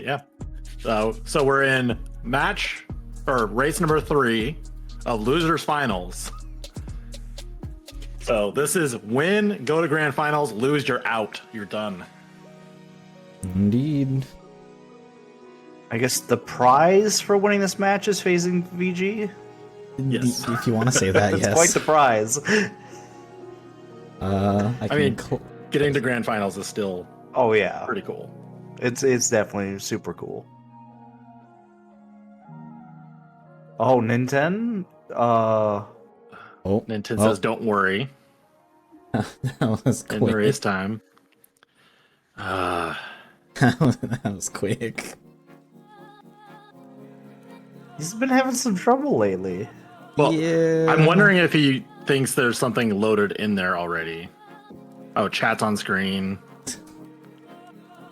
Yeah. So we're in race number 3 of losers finals. So this is win, go to grand finals, lose, you're out. You're done. Indeed. I guess the prize for winning this match is facing VG. Yes. If you want to say that, It's yes. quite the prize. I mean, getting to grand finals is still pretty cool. It's definitely super cool. Oh, Ninten? Ninten says, don't worry. That was quick. In the race time. That was quick. He's been having some trouble lately. Well, yeah. I'm wondering if he thinks there's something loaded in there already. Oh, chat's on screen.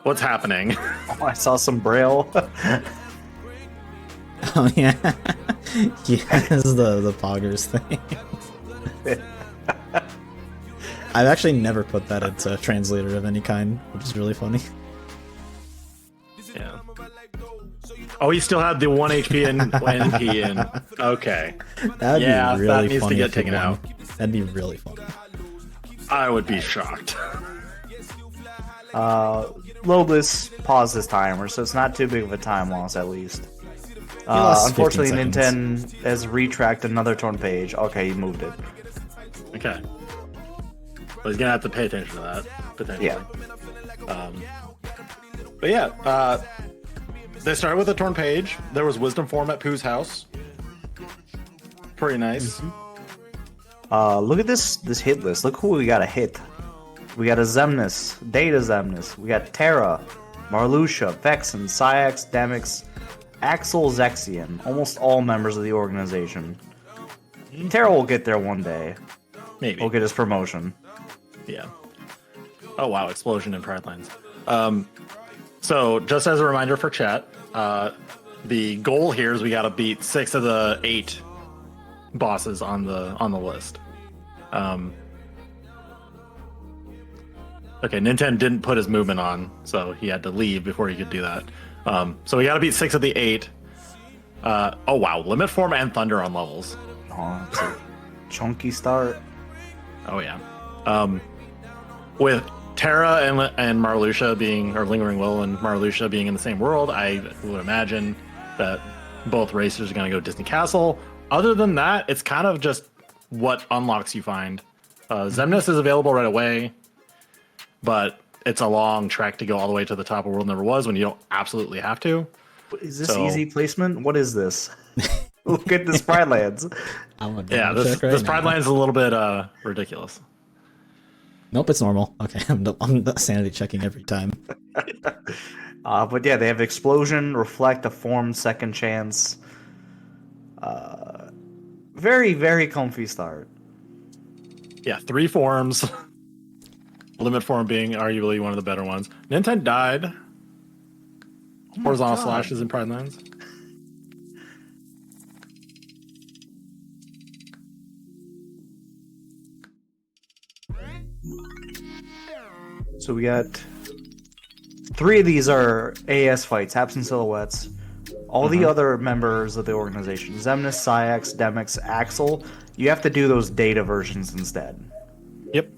What's happening? Oh, I saw some braille. Oh yeah. Yeah, this is the poggers thing. I've actually never put that into a translator of any kind, which is really funny. Yeah. Oh, he still had the 1 HP and NP in. Okay. That'd be really that needs funny to get if it taken won. out. That'd be really funny. I would be shocked. Load this, pause this timer, so it's not too big of a time loss at least. lost 15 Unfortunately, seconds. Ninten has retracked another torn page. Okay, he moved it. Okay. Well, he's gonna have to pay attention to that potentially. Yeah. But yeah, they started with a torn page. There was wisdom form at Pooh's house. Pretty nice. Look at this hit list. Look who we got to hit. We got a Zemnis, Data Zemnis. We got Terra, Marluxia, Vexen, Syax, Demix, Axel, Zexian. Almost all members of the organization. Terra will get there one day. Maybe. He'll get his promotion. Yeah. Oh wow, explosion in Pride Lines. So just as a reminder for chat, the goal here is we got to beat 6 of the 8 bosses on the list. Okay, Ninten didn't put his movement on, so he had to leave before he could do that. So we got to beat 6 of the 8. Oh wow, limit form and thunder on levels. Oh, that's a chunky start. Oh yeah. With Terra and Marluxia being, or Lingering Will and Marluxia being in the same world, I would imagine that both racers are going to go Disney Castle. Other than that, it's kind of just what unlocks you find. Zemnis is available right away, but it's a long trek to go all the way to the top of World Never Was when you don't absolutely have to. Is this easy placement? What is this? Look at this Pride Lands. Yeah, this Pride Land is a little bit ridiculous. Nope, it's normal. Okay, I'm sanity checking every time. But yeah, they have Explosion, Reflect, a Form, Second Chance. Very, very comfy start. Yeah, 3 forms. Limit form being arguably one of the better ones. Ninten died. Horizontal slashes in Pride Lands. So we got 3 of these are AS fights, Absent Silhouettes. All the other members of the organization, Zemnis, Syax, Demix, Axel, you have to do those data versions instead. Yep.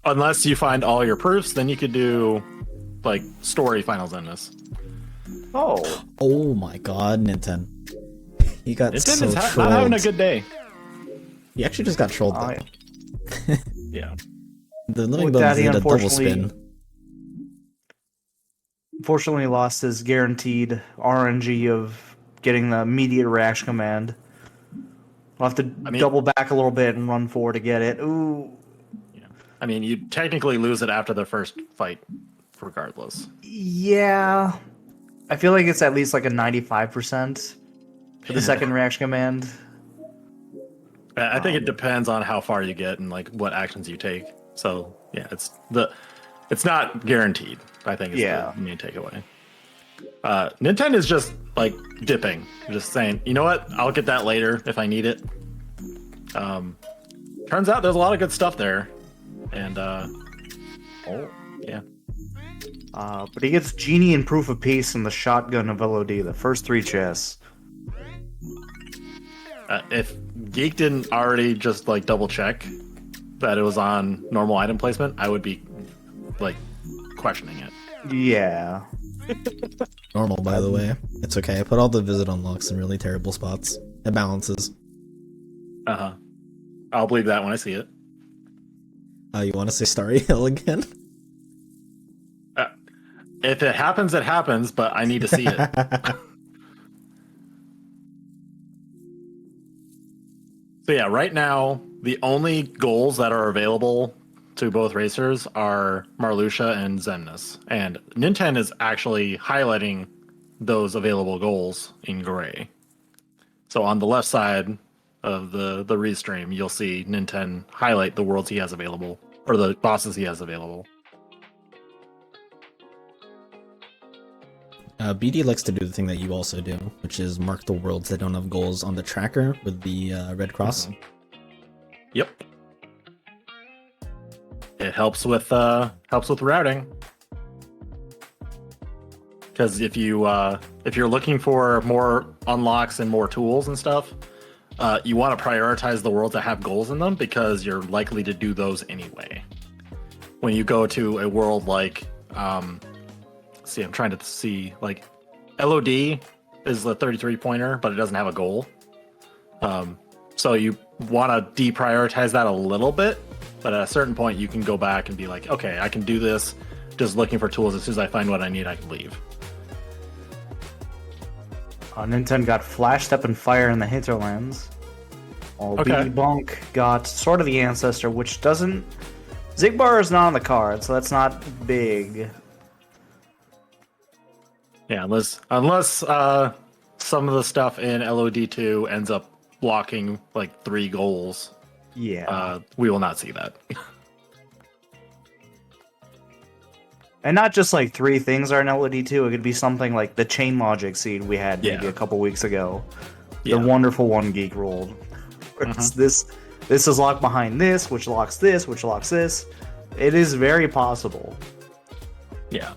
Unless you find all your proofs, then you could do like story finals in this. Oh my god, Ninten. He got Ninten so is trolled. not having a good day. He actually just got trolled though. Yeah. The Living With that, Bones he did a double unfortunately- spin. Unfortunately, lost his guaranteed RNG of getting the immediate reaction command. We'll have to double back a little bit and run forward to get it. Ooh. Yeah. I mean, you technically lose it after the first fight, regardless. Yeah. I feel like it's at least like a 95% for the second reaction command. I think it depends on how far you get and like what actions you take. So yeah, it's not guaranteed. I think is the main takeaway. Ninten is just like dipping, just saying, you know what, I'll get that later if I need it. Turns out there's a lot of good stuff there, and yeah. But he gets Genie and Proof of Peace and the Shotgun of LOD, the first 3 chests. If Geek didn't already just like double check that it was on normal item placement, I would be like questioning it. Yeah. Normal, by the way. It's okay. I put all the visit unlocks in really terrible spots. It balances. Uh-huh. I'll believe that when I see it. You want to say Starry Hill again? If it happens, it happens, but I need to see it. So yeah, right now, the only goals that are available to both racers are Marluxia and Xemnas. And Ninten is actually highlighting those available goals in gray. So on the left side of the restream, you'll see Ninten highlight the worlds he has available, or the bosses he has available. BD likes to do the thing that you also do, which is mark the worlds that don't have goals on the tracker with the red cross. Yep. It helps with routing. Because if you're looking for more unlocks and more tools and stuff, you want to prioritize the worlds that have goals in them because you're likely to do those anyway. When you go to a world like I'm trying to see, like, LOD is the 33 pointer, but it doesn't have a goal. So you want to deprioritize that a little bit, but at a certain point you can go back and be like, okay, I can do this just looking for tools. As soon as I find what I need, I can leave. Ninten got Flash Step and Fire in the Hinterlands. While Okay. BDBonk got Sword of the Ancestor, which doesn't... Zigbar is not on the card, so that's not big. Yeah, unless some of the stuff in LOD2 ends up blocking like 3 goals, Yeah. we will not see that. And not just like 3 things are in LOD2, it could be something like the Chain Logic seed we had maybe Yeah. a couple weeks ago. Yeah. The wonderful one Geek rolled. Where it's this is locked behind this, which locks this, which locks this. It is very possible. Yeah.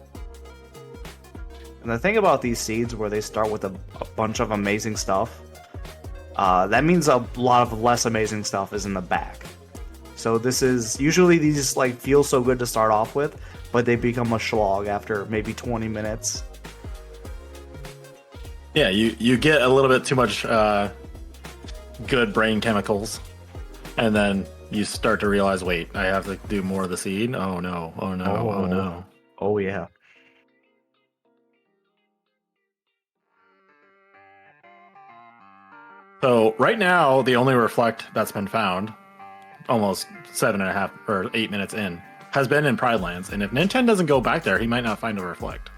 And the thing about these seeds where they start with a bunch of amazing stuff, that means a lot of less amazing stuff is in the back. So this is usually these like feel so good to start off with, but they become a slog after maybe 20 minutes. Yeah, you get a little bit too much good brain chemicals, and then you start to realize, wait, I have to do more of the seed? Oh no, oh no, oh no. Oh yeah. So right now, the only reflect that's been found, almost 7.5 or 8 minutes in, has been in Pride Lands. And if Ninten doesn't go back there, he might not find a reflect.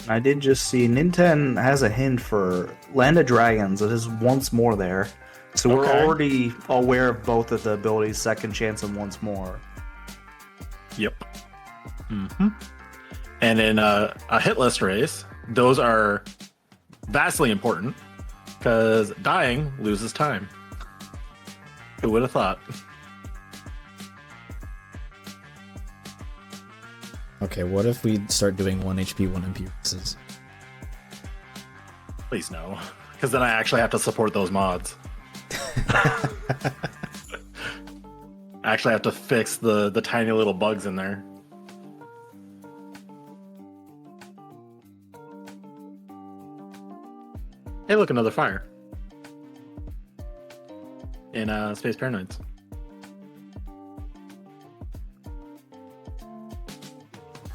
I did just see Ninten has a hint for Land of Dragons. It is once more there. So we're Okay. already aware of both of the abilities, Second Chance and Once More. Yep. And in a hit list race, those are vastly important because dying loses time. Who would have thought? Okay, what if we start doing 1 HP, 1 MP races? Please no, because then I actually have to support those mods. I actually have to fix the tiny little bugs in there. Hey, look, another fire. In Space Paranoids.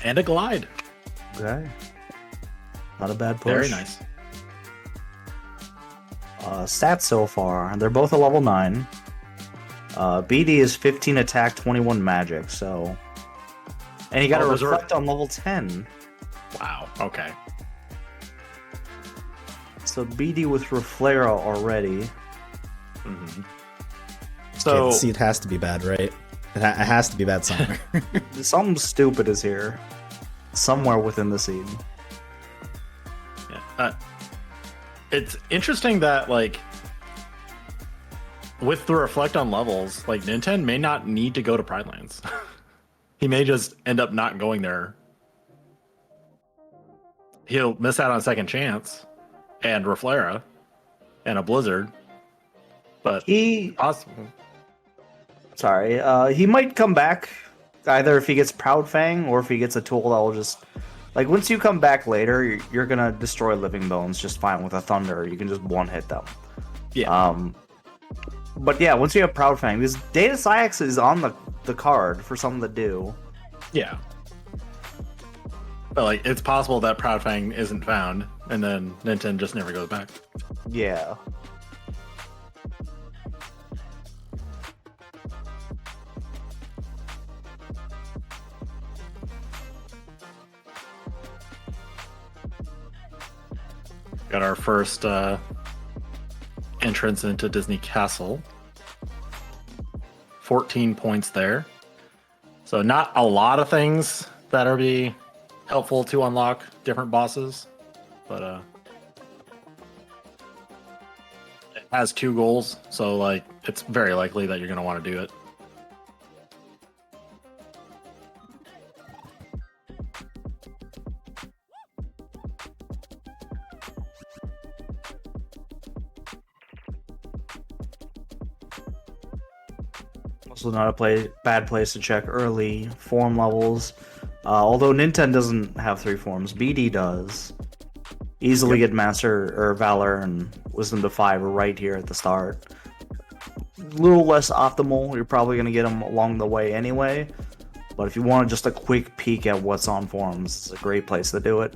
And a glide. Okay. Not a bad push. Very nice. Stats so far, they're both a level 9. BD is 15 attack, 21 magic, so... And he got a those are- reflect on level 10. Wow. Okay. So BD with Reflera already. Mm-hmm. Okay, So the seed has to be bad, right? It has to be bad somewhere. Something stupid is here. Somewhere within the seed. yeah, it's interesting that like with the reflect on levels, like Ninten may not need to go to Pride Lands. he may just end up not going there. He'll miss out on second chance and Reflera and a blizzard. But He possible. Sorry. He might come back either if he gets Proud Fang or if he gets a tool that will just like once you come back later, you're gonna destroy Living Bones just fine with a Thunder. You can just one hit them. Yeah. But yeah, once you have Proud Fang, because Data Syax is on the card for something to do. Yeah. But like it's possible that Proud Fang isn't found and then Ninten just never goes back. Yeah. Got our first entrance into Disney Castle. 14 points there. So not a lot of things that are be helpful to unlock different bosses, but it has 2 goals, so like it's very likely that you're gonna want to do it. Also not a bad place to check early form levels. Although Ninten doesn't have 3 forms, BD does. Easily get Master or Valor and Wisdom to 5 right here at the start. A little less optimal. You're probably going to get them along the way anyway. But if you want just a quick peek at what's on forms, it's a great place to do it.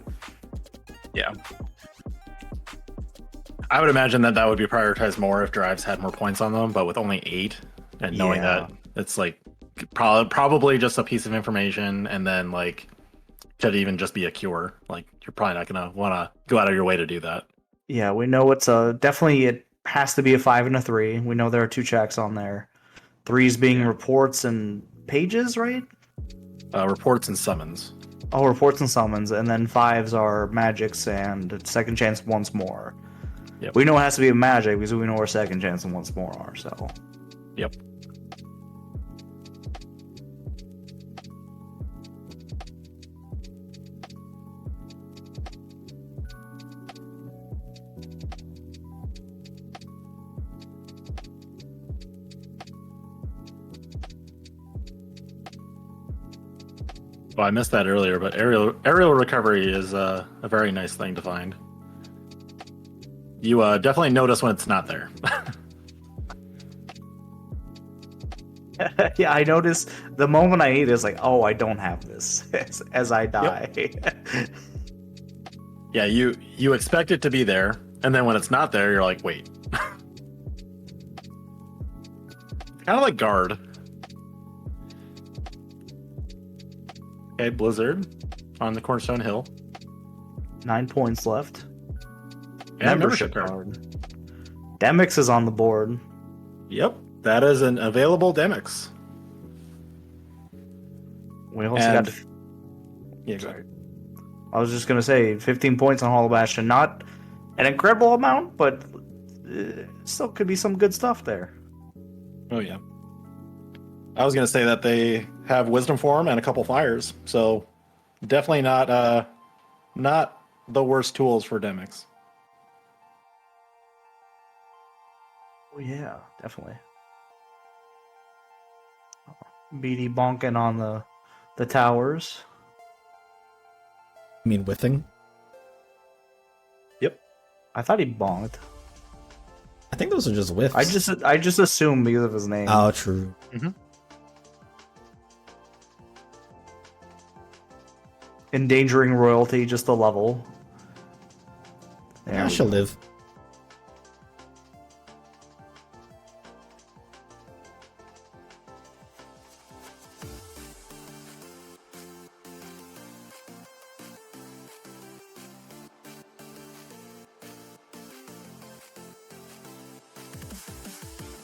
Yeah. I would imagine that would be prioritized more if drives had more points on them, but with only 8 and knowing Yeah. that it's like probably just a piece of information and then like could even just be a cure. Like you're probably not gonna want to go out of your way to do that. Yeah, we know it's definitely it has to be a 5 and a 3. We know there are 2 checks on there. 3s being reports and pages, right? Reports and summons. Oh, reports and summons, and then 5s are magics and second chance once more. Yep. We know it has to be a magic because we know where second chance and once more are. So. Yep. Well, I missed that earlier, but aerial recovery is a very nice thing to find. You definitely notice when it's not there. Yeah, I notice the moment I eat is like, oh, I don't have this as I die. Yep. Yeah, you expect it to be there, and then when it's not there, you're like, wait. Kind of like guard. Okay, Blizzard on the Cornerstone Hill. 9 points left. And membership card. Demix is on the board. Yep, that is an available Demix. We also got. Yeah, go ahead. I was just gonna say 15 points on Hollow Bastion. Not an incredible amount, but still could be some good stuff there. Oh yeah. I was gonna say that they have Wisdom Form and a couple fires, so definitely not the worst tools for Demix. Oh yeah, definitely. BD bonking on the towers. You mean Withing? Yep. I thought he bonked. I think those are just whiffs. I just assumed because of his name. Oh, true. Mm-hmm. Endangering royalty, just a level. Yeah, she'll live.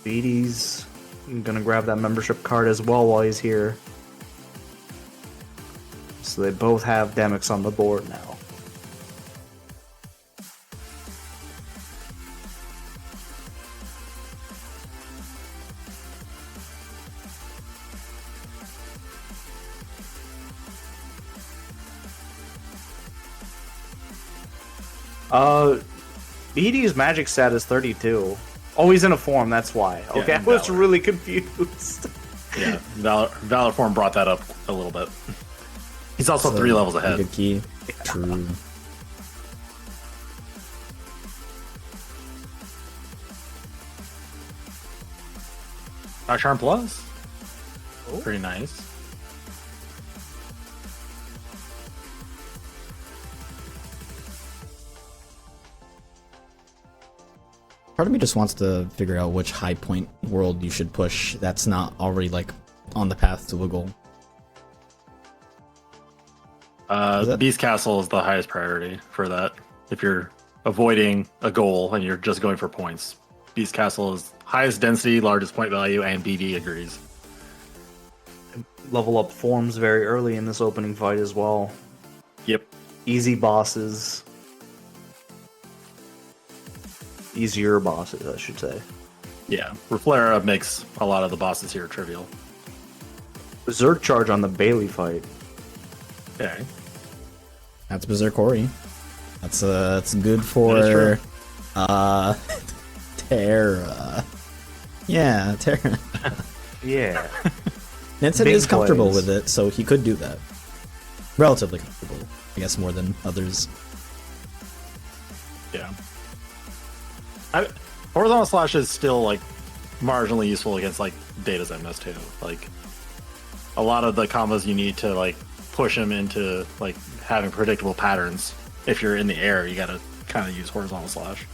BD's gonna grab that membership card as well while he's here. So they both have Demix on the board now. Uh, BD's magic stat is 32. Oh, he's in a form, that's why. Yeah, Okay, I in was Valor. really confused. Yeah, Valor form brought that up a little bit. He's also So, 3 levels a ahead. Good key. True. Dark Charm Plus. Oh. Pretty nice. Part of me just wants to figure out which high point world you should push that's not already like on the path to a goal. that- Beast Castle is the highest priority for that. If you're avoiding a goal and you're just going for points, Beast Castle is highest density, largest point value, and BD agrees. Level up forms very early in this opening fight as well. Yep. Easy bosses. Easier bosses, I should say. Yeah. Reflera makes a lot of the bosses here trivial. Berserk charge on the Bailey fight. Okay. That's Berserk Ori. That's good That is for true. Terra. Yeah, Terra. Yeah. Ninten Big is comfortable plays. with it, so he could do that. Relatively comfortable, I guess, more than others. Yeah. Horizontal Slash is still like marginally useful against like Data Zemnis too. Like a lot of the combos you need to like push him into like having predictable patterns. If you're in the air, you gotta kind of use Horizontal Slash.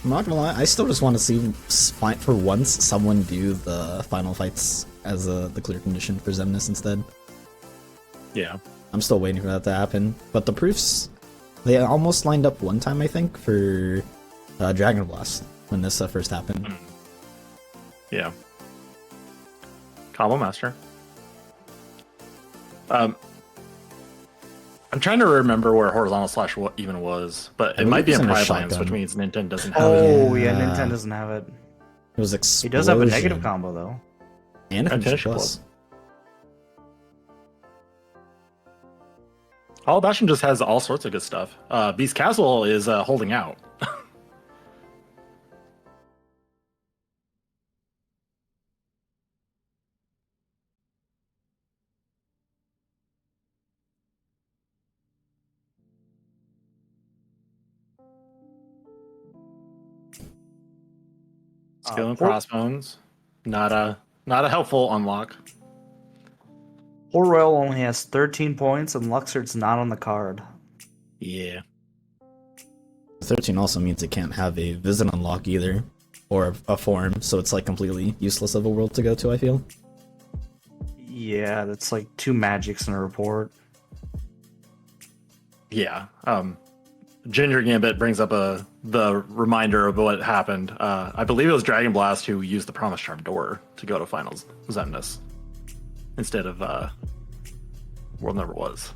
I'm not gonna lie, I still just want to see for once someone do the final fights as the clear condition for Zemnis instead. Yeah. I'm still waiting for that to happen. But the proofs, they almost lined up one time, I think, for Dragon Blast when this first happened. Yeah. Combo Master. I'm trying to remember where Horizontal Slash even was, but it believe might be it's in in a Pride Lands, which shotgun. means Ninten doesn't have it. Oh, yeah, yeah. Nintendo doesn't have it. It was He Explosion. does have a negative combo, though. And a And Finish Finish Plus. Hollow Bastion just has all sorts of good stuff. Beast Castle is holding out. Skill and Crossbones, not a helpful unlock. Port Royal only has 13 points, and Luxord's not on the card. Yeah. 13 also means it can't have a visit unlock either, or a form, so it's like completely useless of a world to go to, I feel. Yeah, that's like 2 magics in a report. Yeah. Ginger Gambit brings up the reminder of what happened. I believe it was Dragon Blast who used the Promise Charm door to go to Finals Zemnis instead of World Never Was.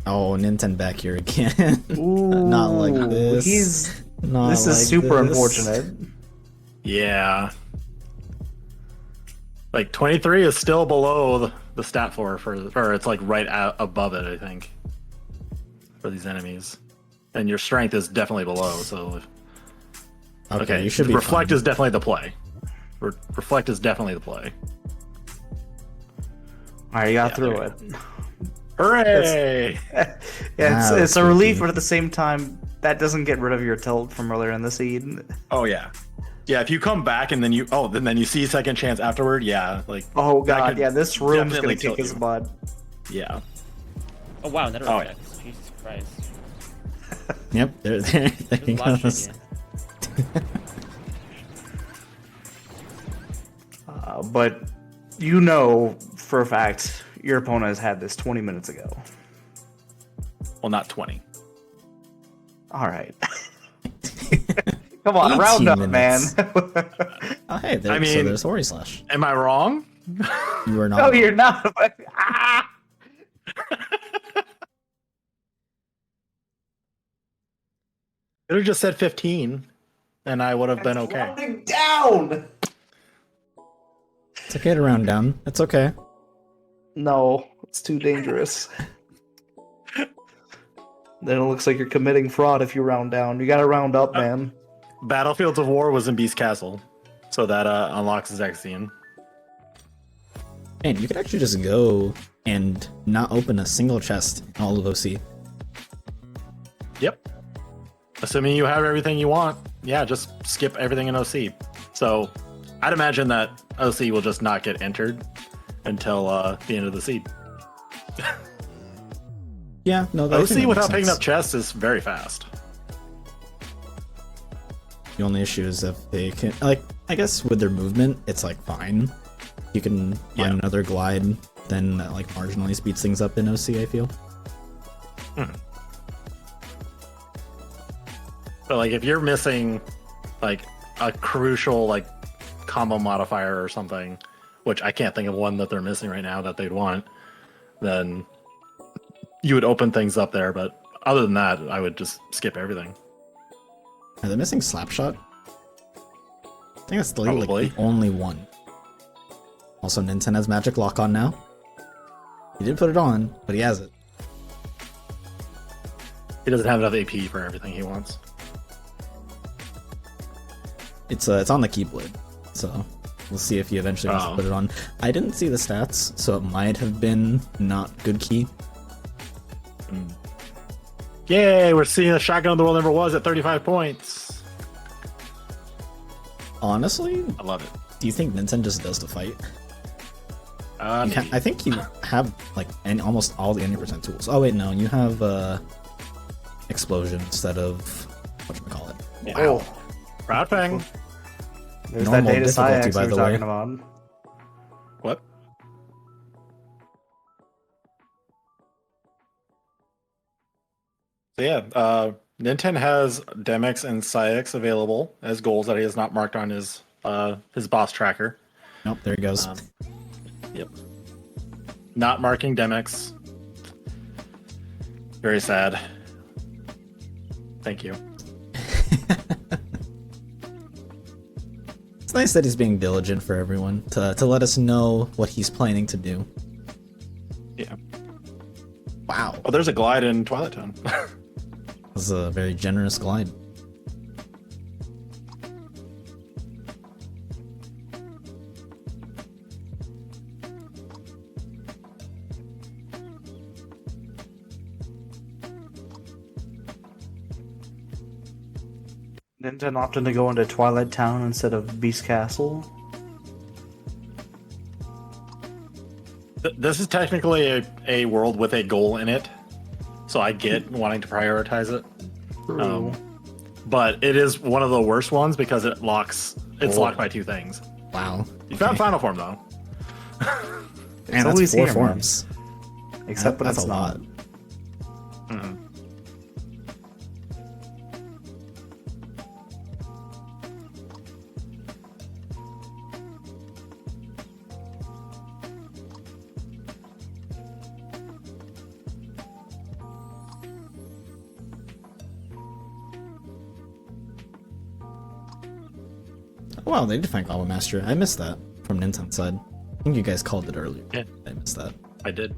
Oh, Ninten back here again. Ooh, Not like this. This is super unfortunate. Yeah. Like 23 is still below the stat floor or it's like right above it, I think, for these enemies. And your strength is definitely below, so Okay, you should be Reflect fine. is definitely the play. Reflect is definitely the play. Alright, you got Yeah, through there it. Hooray! Yeah, Ah, it's a that's relief, tricky. but at the same time, that doesn't get rid of your tilt from earlier in the seed. Oh yeah. Yeah, if you come back and then you see second chance afterward, yeah, like Oh that god, could yeah, this room's definitely gonna kill kick his you. butt. Yeah. Oh wow, another Oh, effect. Jesus Christ. Yep, there There's he a lot of goes. shit here. But you know for a fact your opponent has had this 20 minutes ago. Well, not 20. Alright. Come on, 18 round up, minutes. man. Oh, hey, I so mean- there's Ori Slash. Am I wrong? You are not. No, you're not. Ah! Could have just said 15. and I would have been okay. Rounding down! It's okay to round down. It's okay. No, it's too dangerous. Then it looks like you're committing fraud if you round down. You gotta round up, man. Battlefields of War was in Beast Castle, so that unlocks Zexian. Man, you could actually just go and not open a single chest in all of OC. Yep. Assuming you have everything you want, yeah, just skip everything in OC. So I'd imagine that OC will just not get entered until the end of the seed. Yeah, no, that OC without picking up chests is very fast. The only issue is if they can, like, I guess with their movement, it's like fine. You can find another glide, then that like marginally speeds things up in OC, I feel. But like if you're missing like a crucial like combo modifier or something, which I can't think of one that they're missing right now that they'd want, then you would open things up there. But other than that, I would just skip everything. Are they missing Slapshot? I think that's the, like, Probably. the only one. Also, Ninten has Magic Lock on now. He did put it on, but he has it. He doesn't have enough AP for everything he wants. It's on the Keyblade, so we'll see if he eventually wants to put it on. I didn't see the stats, so it might have been not good key. Yay, we're seeing a shotgun the world never was at 35 points. Honestly, I love it. do you think Ninten just does the fight? Maybe. I think you have like almost all the 90% tools. Oh wait, no, you have explosion instead of whatchamacallit. Yeah. Oh, Proud Fang. there's Normal that data difficulty, science by we were the way. talking about. What? So yeah, Ninten has Demix and Syx available as goals that he has not marked on his boss tracker. Nope, there he goes. Yep. Not marking Demix. Very sad. Thank you. It's nice that he's being diligent for everyone to let us know what he's planning to do. Yeah. Wow, Oh, there's a glide in Twilight Town. this is a very generous glide. Ninten opting to go into Twilight Town instead of Beast Castle. This is technically a world with a goal in it, so I get wanting to prioritize it. But it is one of the worst ones because it's locked by two things. Wow. You found Final Form though. And always that's 4 here, man. forms. Except when That's it's a lot. not. Oh, wow, they did find Combo Master. I missed that from Ninten's side. I think you guys called it earlier. Yeah. I missed that. I did.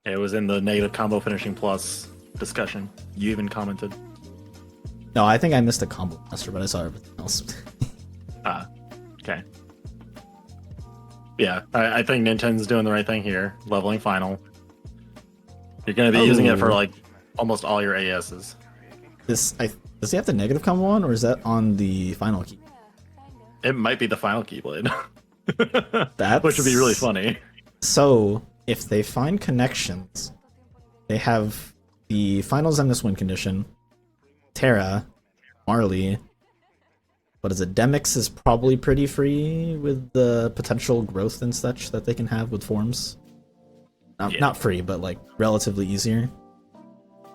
It was in the negative combo finishing plus discussion. You even commented. No, I think I missed a Combo Master, but I saw everything else. Okay. Yeah, I think Ninten's doing the right thing here. Leveling final. You're going to be using it for like almost all your ASs. Does he have the negative combo on, or is that on the final key? It might be the final Keyblade. That's... Which would be really funny. So, if they find connections, they have the final Xemnas win condition, Terra, Marley, what is it? Demix is probably pretty free with the potential growth and such that they can have with forms. Not free, but like relatively easier.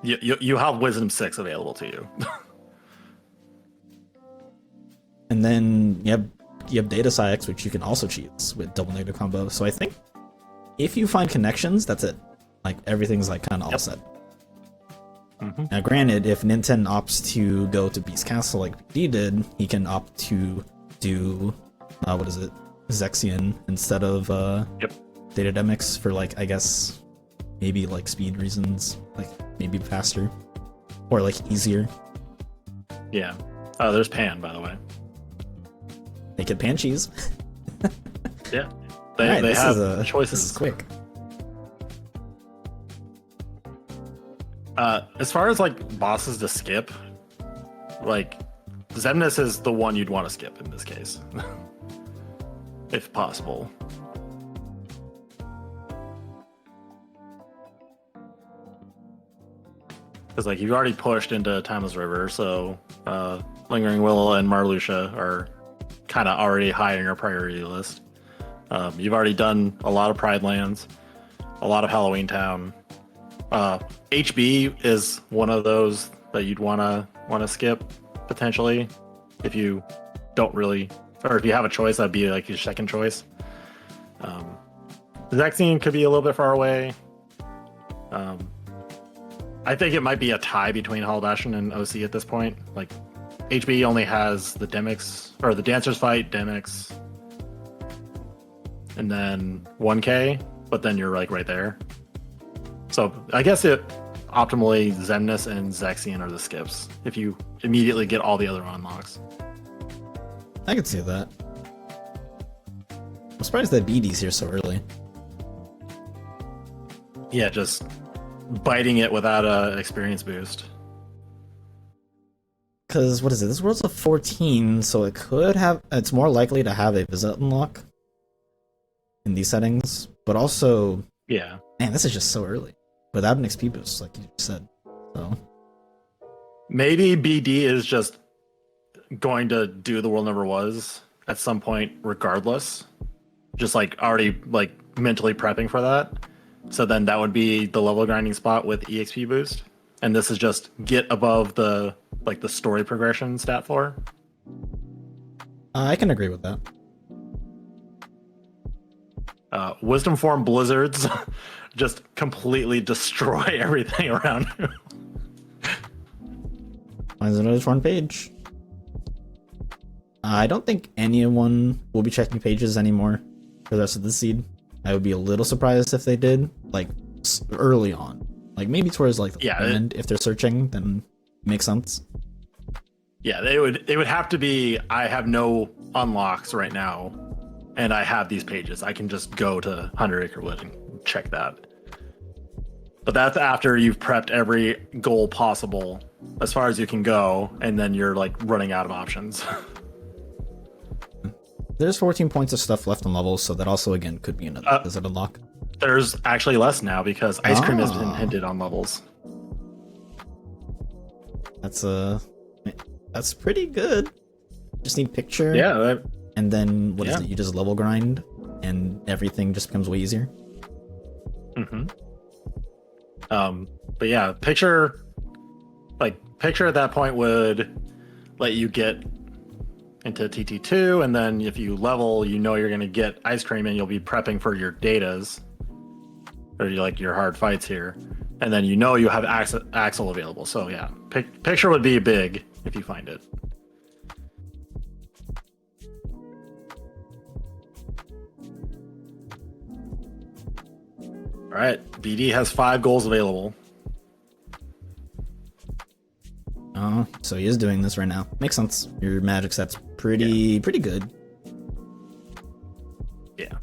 You have Wisdom 6 available to you. And then you have Data Psyx, which you can also cheat with double negative combo. So I think if you find connections, that's it. Like everything's like kind of all Yep. set. Mhm. Now, granted, if Ninten opts to go to Beast Castle like BD did, he can opt to do what is it, Zexion instead of Yep. Datademics for like, I guess maybe like speed reasons, like maybe faster or like easier. Yeah. Oh, there's Pan, by the way. Make it pan cheese. Yeah. They, Alright, they this have is choices. This is quick. As far as like bosses to skip, like Xemnas is the one you'd want to skip in this case, if possible. Because like you've already pushed into Timeless River, so Lingering Willow and Marluxia are kind of already high on your priority list. You've already done a lot of Pride Lands, a lot of Halloween Town. HB is one of those that you'd want to skip potentially if you don't really, or if you have a choice, that'd be like your second choice. Zexion could be a little bit far away. I think it might be a tie between Hall Bastion and OC at this point. Like HB only has the Demix or the Dancers Fight, Demix, and then 1K, but then you're like right there. So I guess optimally Xemnas and Zexion are the skips if you immediately get all the other unlocks. I could see that. I'm surprised that BD's here so early. Yeah, just biting it without a experience boost. Because, what is it? This world's a 14, so it could have... It's more likely to have a visit unlock in these settings. But also... Yeah. Man, this is just so early. Without an XP boost, like you said. So... Maybe BD is just going to do the world never was at some point regardless. Just like already like mentally prepping for that. So then that would be the level grinding spot with EXP boost. And this is just get above the like the story progression stat floor. I can agree with that. Wisdom form blizzards just completely destroy everything around you. Mine's another one page. I don't think anyone will be checking pages anymore for the rest of the seed. I would be a little surprised if they did, like early on, like maybe towards like the end. If they're searching, then it makes sense. Yeah, they would have to be. I have no unlocks right now, and I have these pages. I can just go to 100 Acre Wood and check that. But that's after you've prepped every goal possible as far as you can go, and then you're like running out of options. There's 14 points of stuff left on levels, so that also again could be another visit unlock. There's actually less now because ice cream has been hinted on levels. That's pretty good. Just need picture. Yeah. And then what is it? You just level grind, and everything just becomes way easier. Mm-hmm. But yeah, picture at that point would let you get into TT2, and then if you level, you know you're gonna get ice cream, and you'll be prepping for your datas or your hard fights here, and then you know you have Axel available. So yeah, picture would be big if you find it. All right, BD has 5 goals available. Oh, so he is doing this right now. Makes sense. Your magic set's pretty good. Yeah.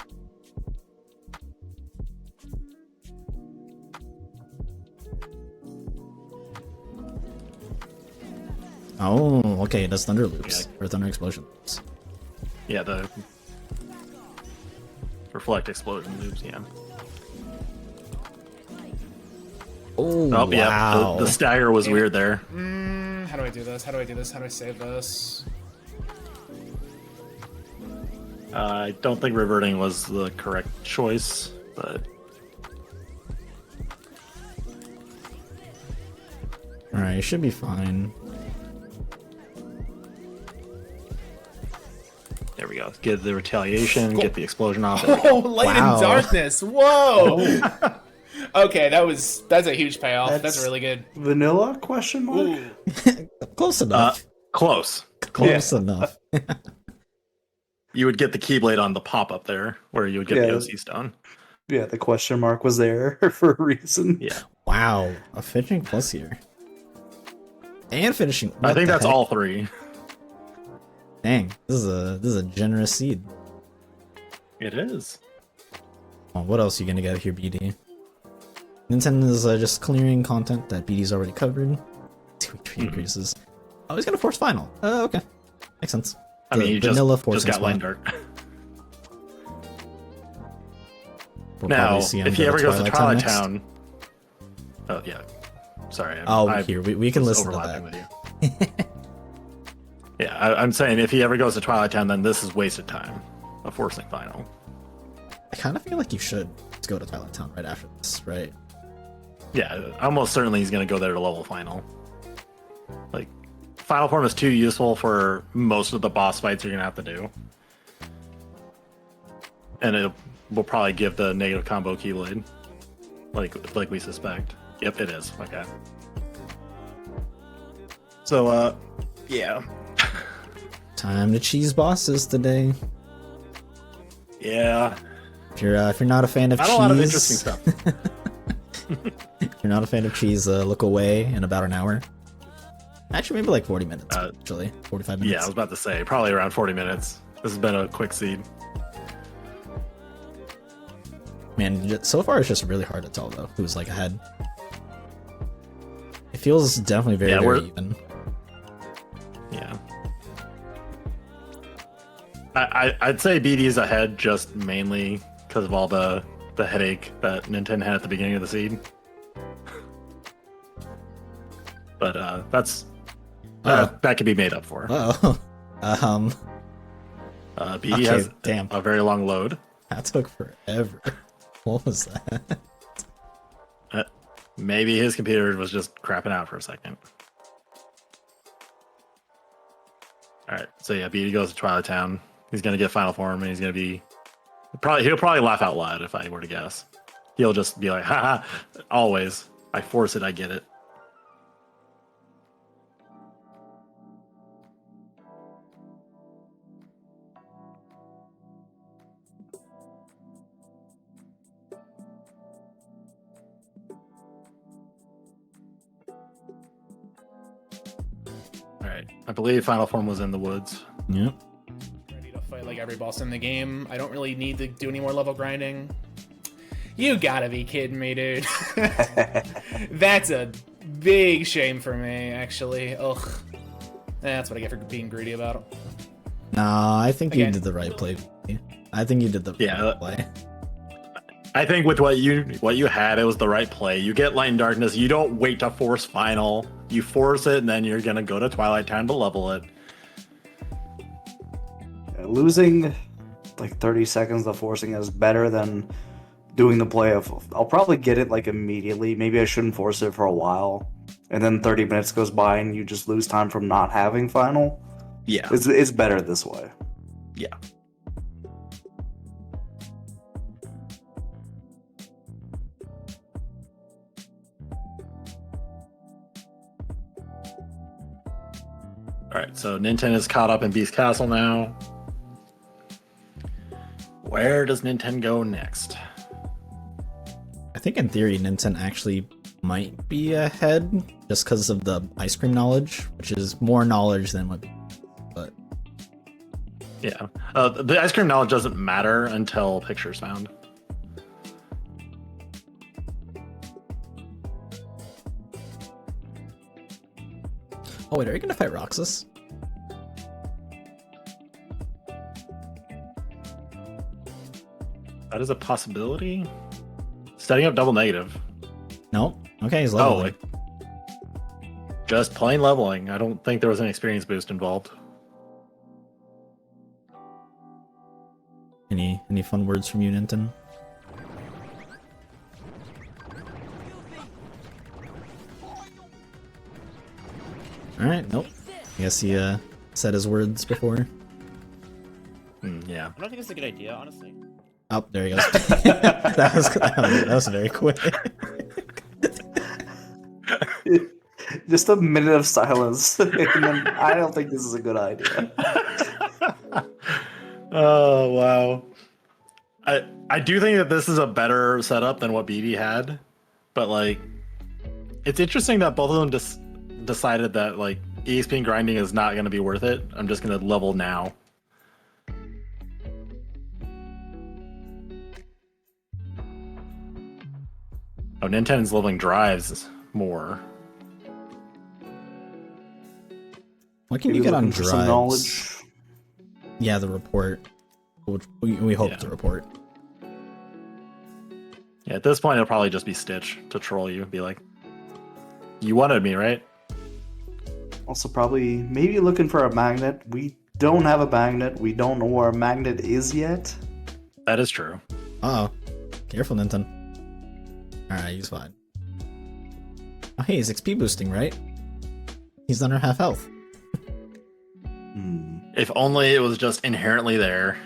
Oh, okay. It does thunder loops or thunder explosion loops. Yeah, the reflect explosion loops. Yeah. Oh, Oh yeah, wow. the stagger was weird there. How do I do this? How do I do this? How do I save this? I don't think reverting was the correct choice, but Alright, it should be fine. there we go. Get the retaliation, get the explosion off it. Oh, light Wow. and darkness! Whoa! Okay, that's a huge payoff. That's That's- really good. Vanilla question mark? Ooh. Close enough. Close. Close enough. You would get the Keyblade on the pop-up there, where you would get Yeah. the OC stone. Yeah, the question mark was there for a reason. Yeah. Wow, a finishing plus here. And finishing. I what think the that's heck? all three. Dang, this is a generous seed. It is. Oh, what else are you gonna get here, BD? Ninten is just clearing content that BD's already covered. 2 HP increases. Oh, he's gonna force final. Okay, makes sense. I mean, The you vanilla just forcing got line spot. dark. We'll Now, probably see him if he go ever goes to Twilight next. Town... Oh, yeah. Sorry. Here, we can was listen to overlapping that. with you. Yeah, I'm saying if he ever goes to Twilight Town, then this is wasted time. A forcing final. I kind of feel like you should go to Twilight Town right after this, right? Yeah, almost certainly he's going to go there to level final. Like, final form is too useful for most of the boss fights you're going to have to do. And it will probably give the negative combo Keyblade. Like we suspect. Yep, it is. Okay. So, yeah. Time to cheese bosses today. Yeah. If you're not a fan of Not cheese, a lot of interesting stuff. if you're not a fan of cheese, look away in about an hour. Actually, maybe like 40 minutes. Actually, 45 minutes. Yeah, I was about to say, probably around 40 minutes. This has been a quick seed. Man, so far it's just really hard to tell though who's like ahead. It feels definitely very, Yeah, very we're- even. Yeah. I'd say BD is ahead just mainly because of all the headache that Ninten had at the beginning of the seed. But that's that could be made up for. Oh, BD okay, has damn. a very long load. That took forever. What was that? Maybe his computer was just crapping out for a second. All right, so yeah, BD goes to Twilight Town. He's gonna get final form, and he's gonna be he'll probably laugh out loud if I were to guess. He'll just be like, "Haha, always. I force it, I get it." All right, I believe final form was in the woods. Yep. Ready to fight like every boss in the game. I don't really need to do any more level grinding. You gotta be kidding me, dude. That's a big shame for me, actually. Ugh. That's what I get for being greedy about it. Nah, I think you Again. did the right play. BD. I think you did the Yeah. right play. I think with what you had, it was the right play. You get Light and Darkness. You don't wait to force final. You force it, and then you're gonna go to Twilight Town to level it. Losing like 30 seconds of forcing is better than doing the play of I'll probably get it like immediately. Maybe I shouldn't force it for a while. And then 30 minutes goes by and you just lose time from not having final. Yeah, It's better this way. yeah. All right, so Ninten is caught up in Beast Castle now. Where does Ninten go next? I think in theory, Ninten actually might be ahead just because of the ice cream knowledge, which is more knowledge than what. But Yeah, the ice cream knowledge doesn't matter until picture's found. oh wait, are you gonna fight Roxas? That is a possibility. Setting up double negative. No. Okay, he's Oh, leveling. like just plain leveling. I don't think there was an experience boost involved. Any fun words from you, Ninten? All right. Nope. I guess he said his words before. Yeah. I don't think it's a good idea, honestly. Oh, there he goes. that was very quick. Just a minute of silence. And then I don't think this is a good idea. Oh wow. I do think that this is a better setup than what BD had, but like, it's interesting that both of them just decided that like EXP and grinding is not going to be worth it. I'm just going to level now. Oh, Ninten's leveling drives more. What can Maybe you get on looking for some drives? knowledge. Yeah, the report. Which we hope Yeah. to report. Yeah, at this point, it'll probably just be Stitch to troll you. Be like, you wanted me, right? Also, probably maybe looking for a magnet. We don't have a magnet. We don't know where a magnet is yet. That is true. Uh oh. Careful, Ninten. Alright, he's fine. Oh, hey, he's XP boosting, right? He's under half health. If only it was just inherently there.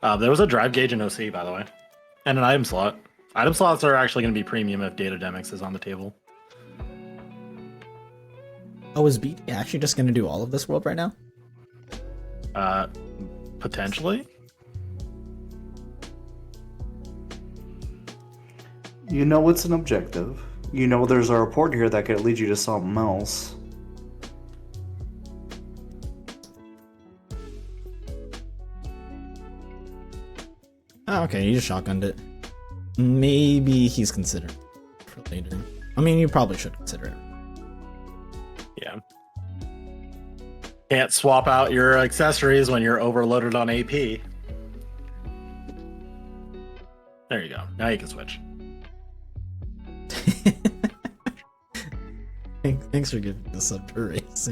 There was a drive gauge in OC, by the way, and an item slot. Item slots are actually going to be premium if Data Demix is on the table. Oh, is BD actually just gonna do all of this world right now? Potentially. You know it's an objective. You know there's a report here that could lead you to something else. Oh, okay, he just shotgunned it. Maybe he's considering it for later. I mean, you probably should consider it. Yeah. Can't swap out your accessories when you're overloaded on AP. There you go. Now you can switch. Thanks for giving this up to race.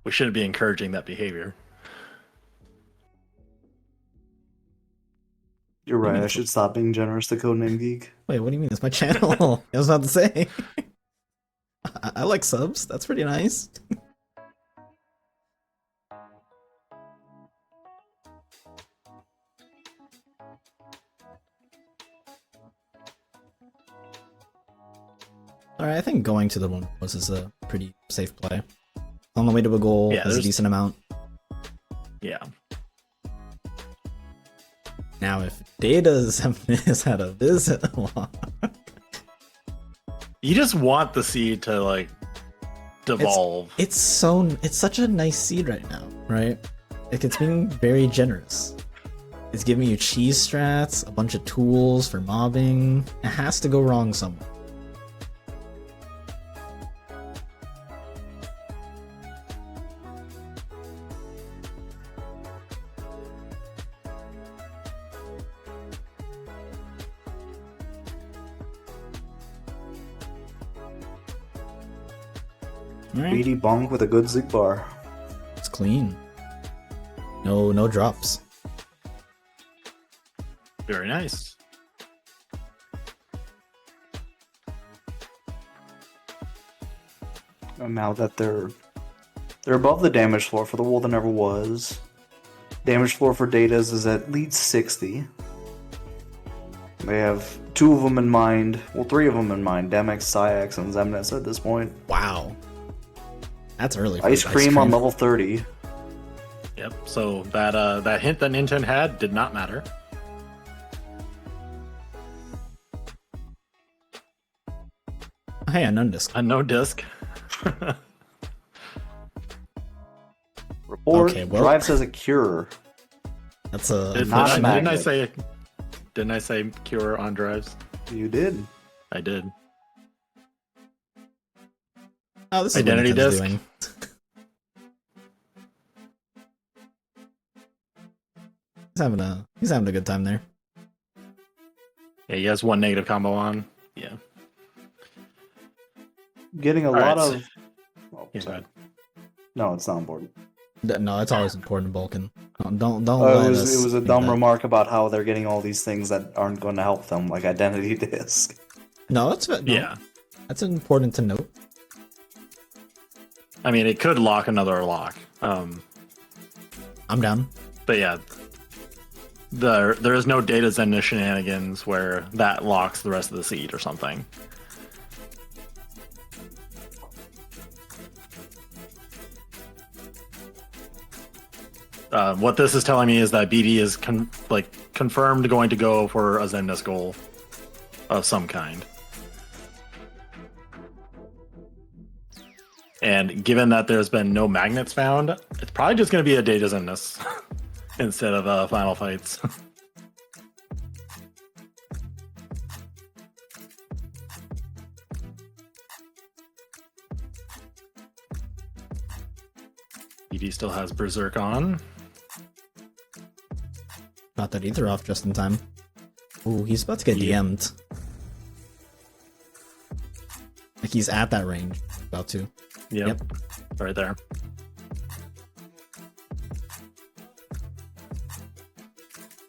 We shouldn't be encouraging that behavior. You're right, I should stop being generous to Codename Geek. Wait, what do you mean? It's my channel. I was about to say. I like subs. That's pretty nice. Alright, I think going to the one was is a pretty safe play. On the way to a goal, Yeah, has a there's- decent amount. Yeah. Now, if Data's has had a visit, You just want the seed to like devolve. it's such a nice seed right now, right? Like, it's being very generous. It's giving you cheese strats, a bunch of tools for mobbing. It has to go wrong somewhere. Alright, BDBonk with a good zig bar. it's clean. No drops. Very nice. And now that they're above the damage floor for the wool that never was. Damage floor for Datas is at least 60. They have two of them in mind. Well, three of them in mind. Demix, Syax, and Zemnis at this point. Wow. That's early. For Ice cream on level 30. Yep. So that hint that Ninten had did not matter. Hey, unknown disc. Unknown disc. Report. Okay, well- Drive says a cure. That's a Didn't Not a I magnet. say? Didn't I say cure on drives? You did. I did. oh, this is Identity what Ninten's disc. doing. He's having a good time there. Yeah, he has one negative combo on. Yeah. Getting a All lot right, of. Oh, Yeah, sorry. go ahead. No, it's not important. No, that's always important, Vulcan. Don't Oh, let it us was a think dumb that. remark about how they're getting all these things that aren't going to help them, like identity disc. No, Yeah. that's important to note. I mean, it could lock another lock. I'm down. But yeah, there is no data Zen shenanigans where that locks the rest of the seed or something. What this is telling me is that BD is confirmed going to go for a Xemnas goal of some kind. And given that there's been no magnets found, it's probably just going to be a Data Xemnas instead of Final Fights. BD still has Berserk on. Got that ether off just in time. Ooh, he's about to get DM'd. Like he's at that range. About to. Yep. Right there.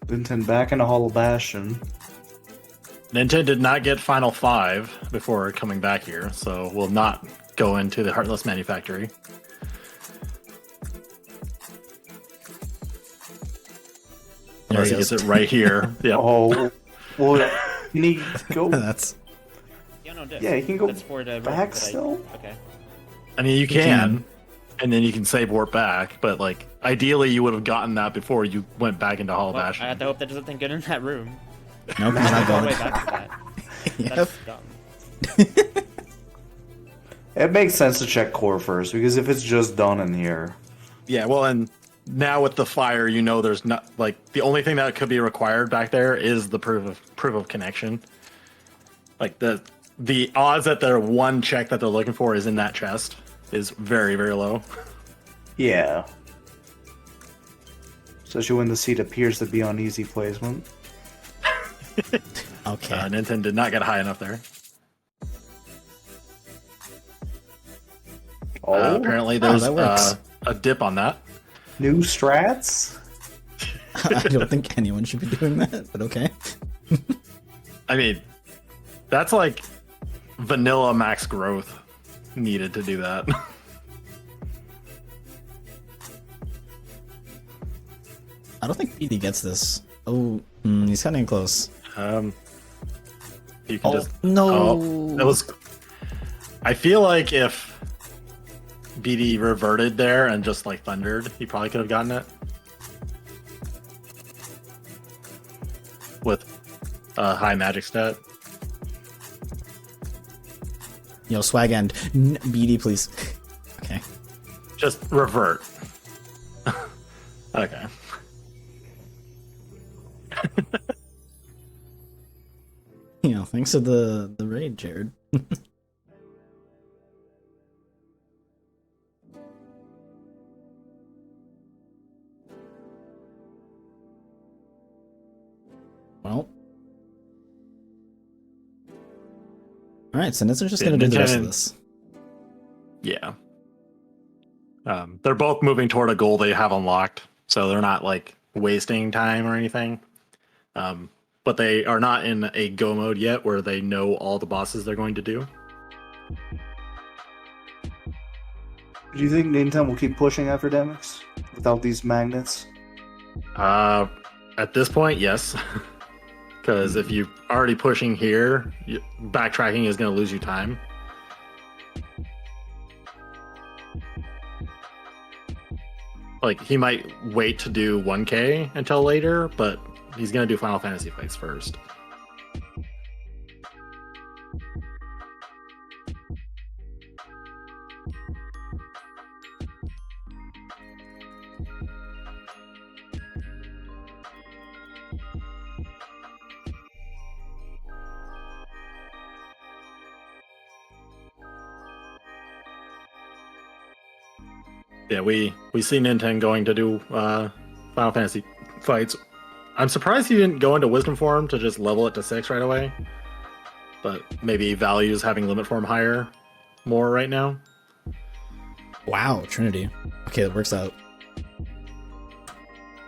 Ninten back in a Hollow Bastion. Ninten did not get Final 5 before coming back here, so will not go into the Heartless Manufactory. Unless he gets it right here. Yeah. Oh, well, you need to go. That's. Yeah, no, diff. Yeah, you can go That's for the back but still? Okay. I mean, you can, and then you can save warp back, but like ideally you would have gotten that before you went back into Hollow Well, Bastion. I have to hope that doesn't get in that room. Nope, he's not All the way going. back to that. Yep. That's dumb. It makes sense to check core first, because if it's just done in here, Yeah, well, and now with the fire, you know, there's not like the only thing that could be required back there is the proof of connection. Like the odds that the one check that they're looking for is in that chest is very, very low. yeah. Especially when the seat appears to be on easy placement. Okay. Ninten did not get high enough there. Oh, Apparently, there's that works. a dip on that. new strats? I don't think anyone should be doing that, but okay. I mean, that's like vanilla max growth needed to do that. I don't think BD gets this. Oh, he's cutting close. You can just No. Oh, that was. I feel like if BD reverted there and just like thundered, he probably could have gotten it with a high magic stat. Yo, swag end. BD, please. Okay. Just revert. Okay. You know, thanks to the raid, Jared. Well. Alright, so Nitzen's just gonna do the rest of this. Yeah. They're both moving toward a goal they have unlocked, so they're not like wasting time or anything. But they are not in a go mode yet where they know all the bosses they're going to do. Do you think Ninten will keep pushing after Demix without these magnets? At this point, yes. Because if you're already pushing here, backtracking is going to lose you time. Like, he might wait to do 1K until later, but he's going to do Final Fantasy fights first. Yeah, we see Ninten going to do Final Fantasy fights. I'm surprised he didn't go into Wisdom Form to just level it to 6 right away. But maybe values having Limit Form higher more right now. Wow, Trinity. Okay, that works out.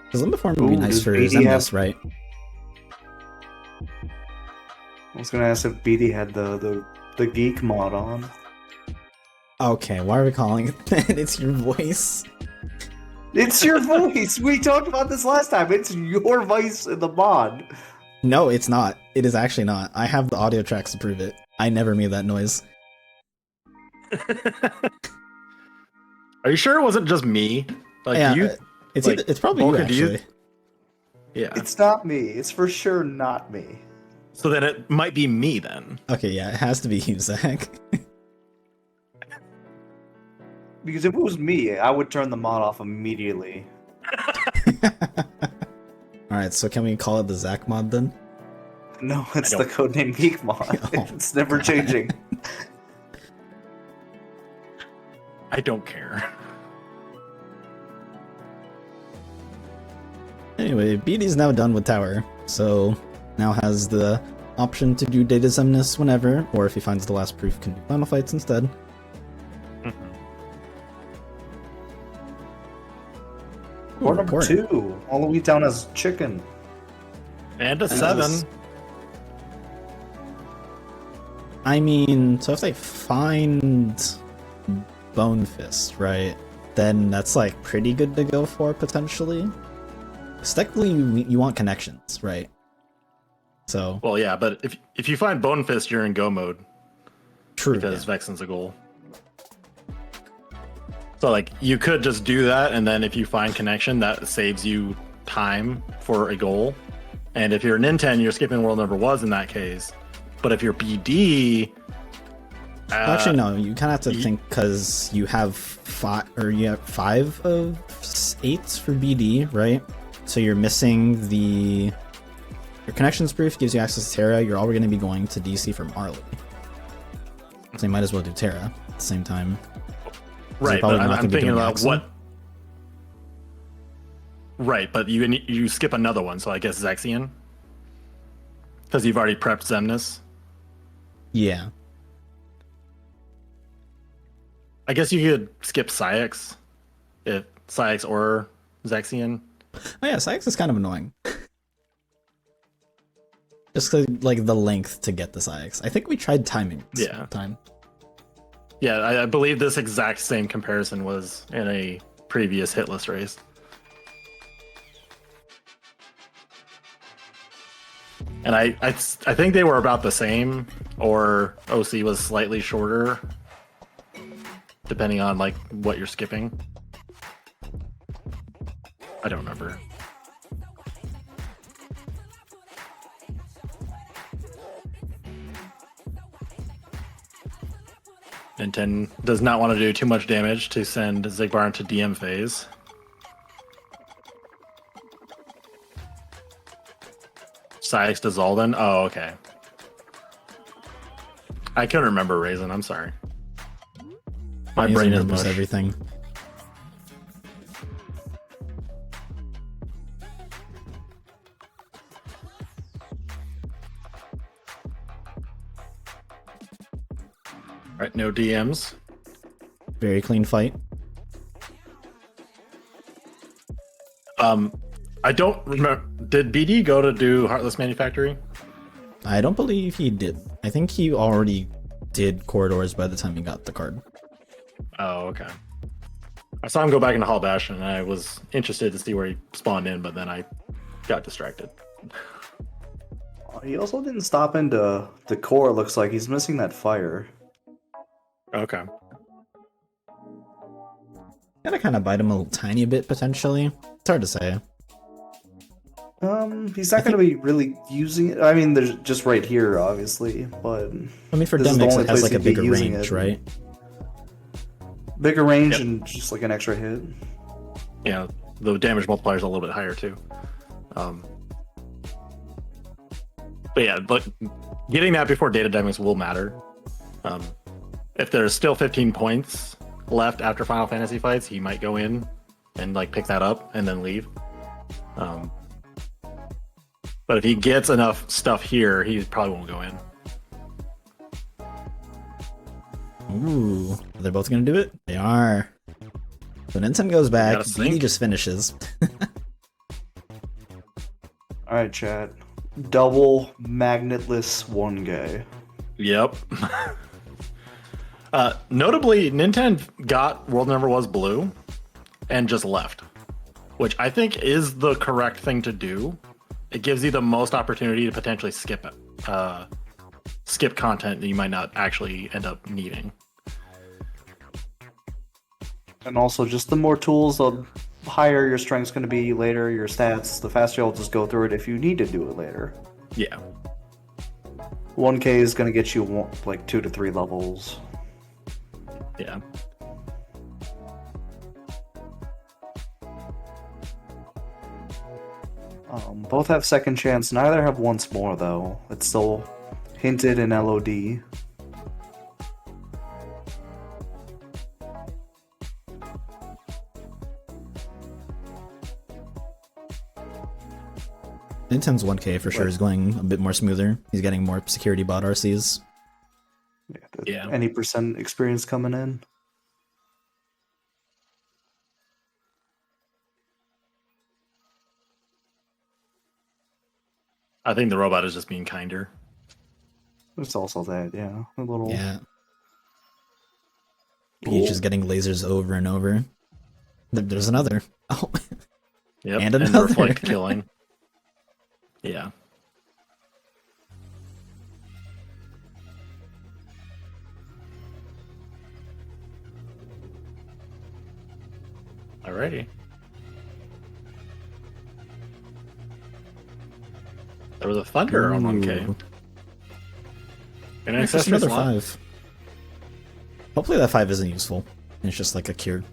Because Limit Form would be Ooh, nice does for BD Xemnas, have- right? I was gonna ask if BD had the geek mod on. Okay, why are we calling it that? It's your voice. It's your voice! We talked about this last time. It's your voice in the mod. No, it's not. It is actually not. I have the audio tracks to prove it. I never made that noise. Are you sure it wasn't just me? Like Yeah, you It's Like, it's probably you Bunker, do you- actually. Yeah. It's not me. It's for sure not me. So then it might be me then. Okay, yeah, it has to be you, Zach. Because if it was me, I would turn the mod off immediately. Alright, so can we call it the Zach mod then? No, it's I the don't- codename Geek mod. Oh, It's never changing. I don't care. Anyway, BD's now done with Tower, so now has the option to do Data Zemnis whenever, or if he finds the last proof, can do Final Fights instead. Or number Report. 2. All the way down as chicken. And a This 7. is- I mean, so if they find Bone Fist, right, then that's like pretty good to go for potentially. 'Cause technically, you want connections, right? So Well, yeah, but if you find Bone Fist, you're in go mode true. because Yeah. Vexen's a goal. So like you could just do that, and then if you find connection, that saves you time for a goal. And if you're Ninten, you're skipping world number was in that case. But if you're BD, Actually, no. You kind of have to ye- think because you have you have 5 of 8s for BD, right? So you're missing your connections proof gives you access to Terra. You're already going to be going to DC for Marley, so you might as well do Terra at the same time. right? probably But not I'm gonna be thinking doing about Axel. what. Right, but you skip another one, so I guess Zexian, because you've already prepped Zemnis. Yeah, I guess you could skip Syx, if Syx or Zexian. oh yeah, Syx is kind of annoying. Just 'cause, like the length to get the Syx. I think we tried timing this Yeah. time. Yeah, I believe this exact same comparison was in a previous Hitlist race. And I think they were about the same, or OC was slightly shorter, depending on like what you're skipping. I don't remember. Ninten does not want to do too much damage to send Zigbar into DM phase. Syx to Zolden? Oh, okay. I couldn't remember Raisin, I'm sorry. My He brain is remembers mush. everything. Alright, no DMs. Very clean fight. I don't remember. Did BD go to do Heartless Manufactory? I don't believe he did. I think he already did corridors by the time he got the card. Oh, okay. I saw him go back into Hall Bastion, and I was interested to see where he spawned in, but then I got distracted. He also didn't stop into the core, it looks like. He's missing that fire. Okay. Gotta kind of bite him a tiny bit potentially. It's hard to say. He's not going to be really using it. I mean, there's just right here, obviously, but I mean, for This is the Demix, only it has place like a he'd be bigger using range, it. right? bigger range Yep. and just like an extra hit. Yeah, the damage multiplier is a little bit higher too. But yeah, but getting that before data dynamics will matter. If there's still 15 points left after Final Fantasy fights, he might go in and like pick that up and then leave. But if he gets enough stuff here, he probably won't go in. Ooh, are they both gonna do it? They are. So Ninten goes back. gotta BD sync. just finishes. All right, chat. Double magnetless one guy. Yep. Notably, Ninten got world number was blue and just left, which I think is the correct thing to do. It gives you the most opportunity to potentially skip content that you might not actually end up needing. And also just the more tools, the higher your strength's going to be later, your stats, the faster you'll just go through it if you need to do it later. Yeah. 1K is going to get you like 2 to 3 levels. Yeah. Both have second chance. Neither have once more, though. It's still hinted in LOD. Ninten's 1K for sure is going a bit more smoother. He's getting more security bot RCs. Yeah. Any percent experience coming in? I think the robot is just being kinder. There's also that, yeah. A little. Yeah. Peach is getting lasers over and over. There's another. Oh. Yep. And And another. reflect killing. Yeah. Alrighty. There was a thunder on 1K. Ooh. An Just accessory another slot. 5. Hopefully that 5 isn't useful. It's just like a cure.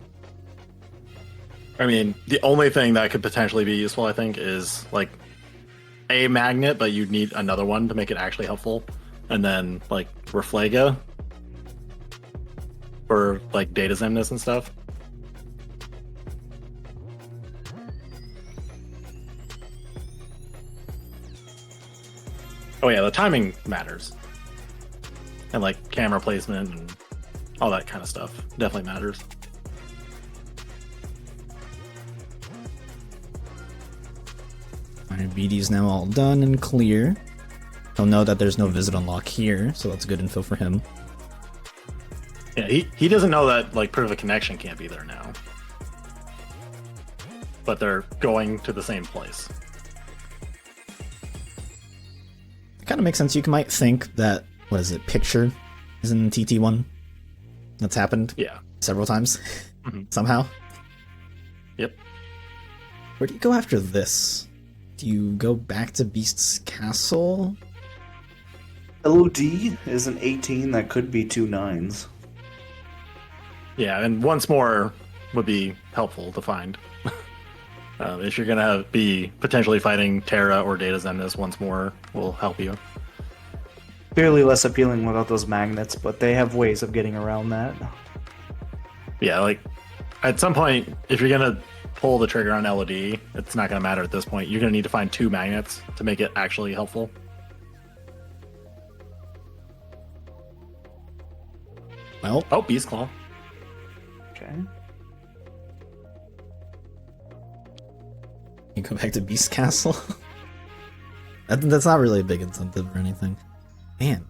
I mean, the only thing that could potentially be useful, I think, is like a magnet, but you'd need another one to make it actually helpful. And then like Reflaga for like data zemness and stuff. Oh yeah, the timing matters. And like camera placement and all that kind of stuff definitely matters. Alright, BD's now all done and clear. He'll know that there's no visit unlock here, so that's good info for him. Yeah, he doesn't know that like proof of connection can't be there now. But they're going to the same place. It kind of makes sense. You might think that, what is it, picture is in TT1. That's happened Yeah. several times, Mhm. somehow. Yep. Where do you go after this? Do you go back to Beast's Castle? LOD is an 18 that could be 2 9s. Yeah, and once more would be helpful to find. If you're gonna be potentially fighting Terra or Data Zemnis, once more will help you. Clearly less appealing without those magnets, but they have ways of getting around that. Yeah, like at some point, if you're gonna pull the trigger on LOD, it's not gonna matter at this point. You're gonna need to find 2 magnets to make it actually helpful. Well, Oh, Beast Claw. Okay. you go back to Beast's Castle? That's not really a big incentive or anything. Man.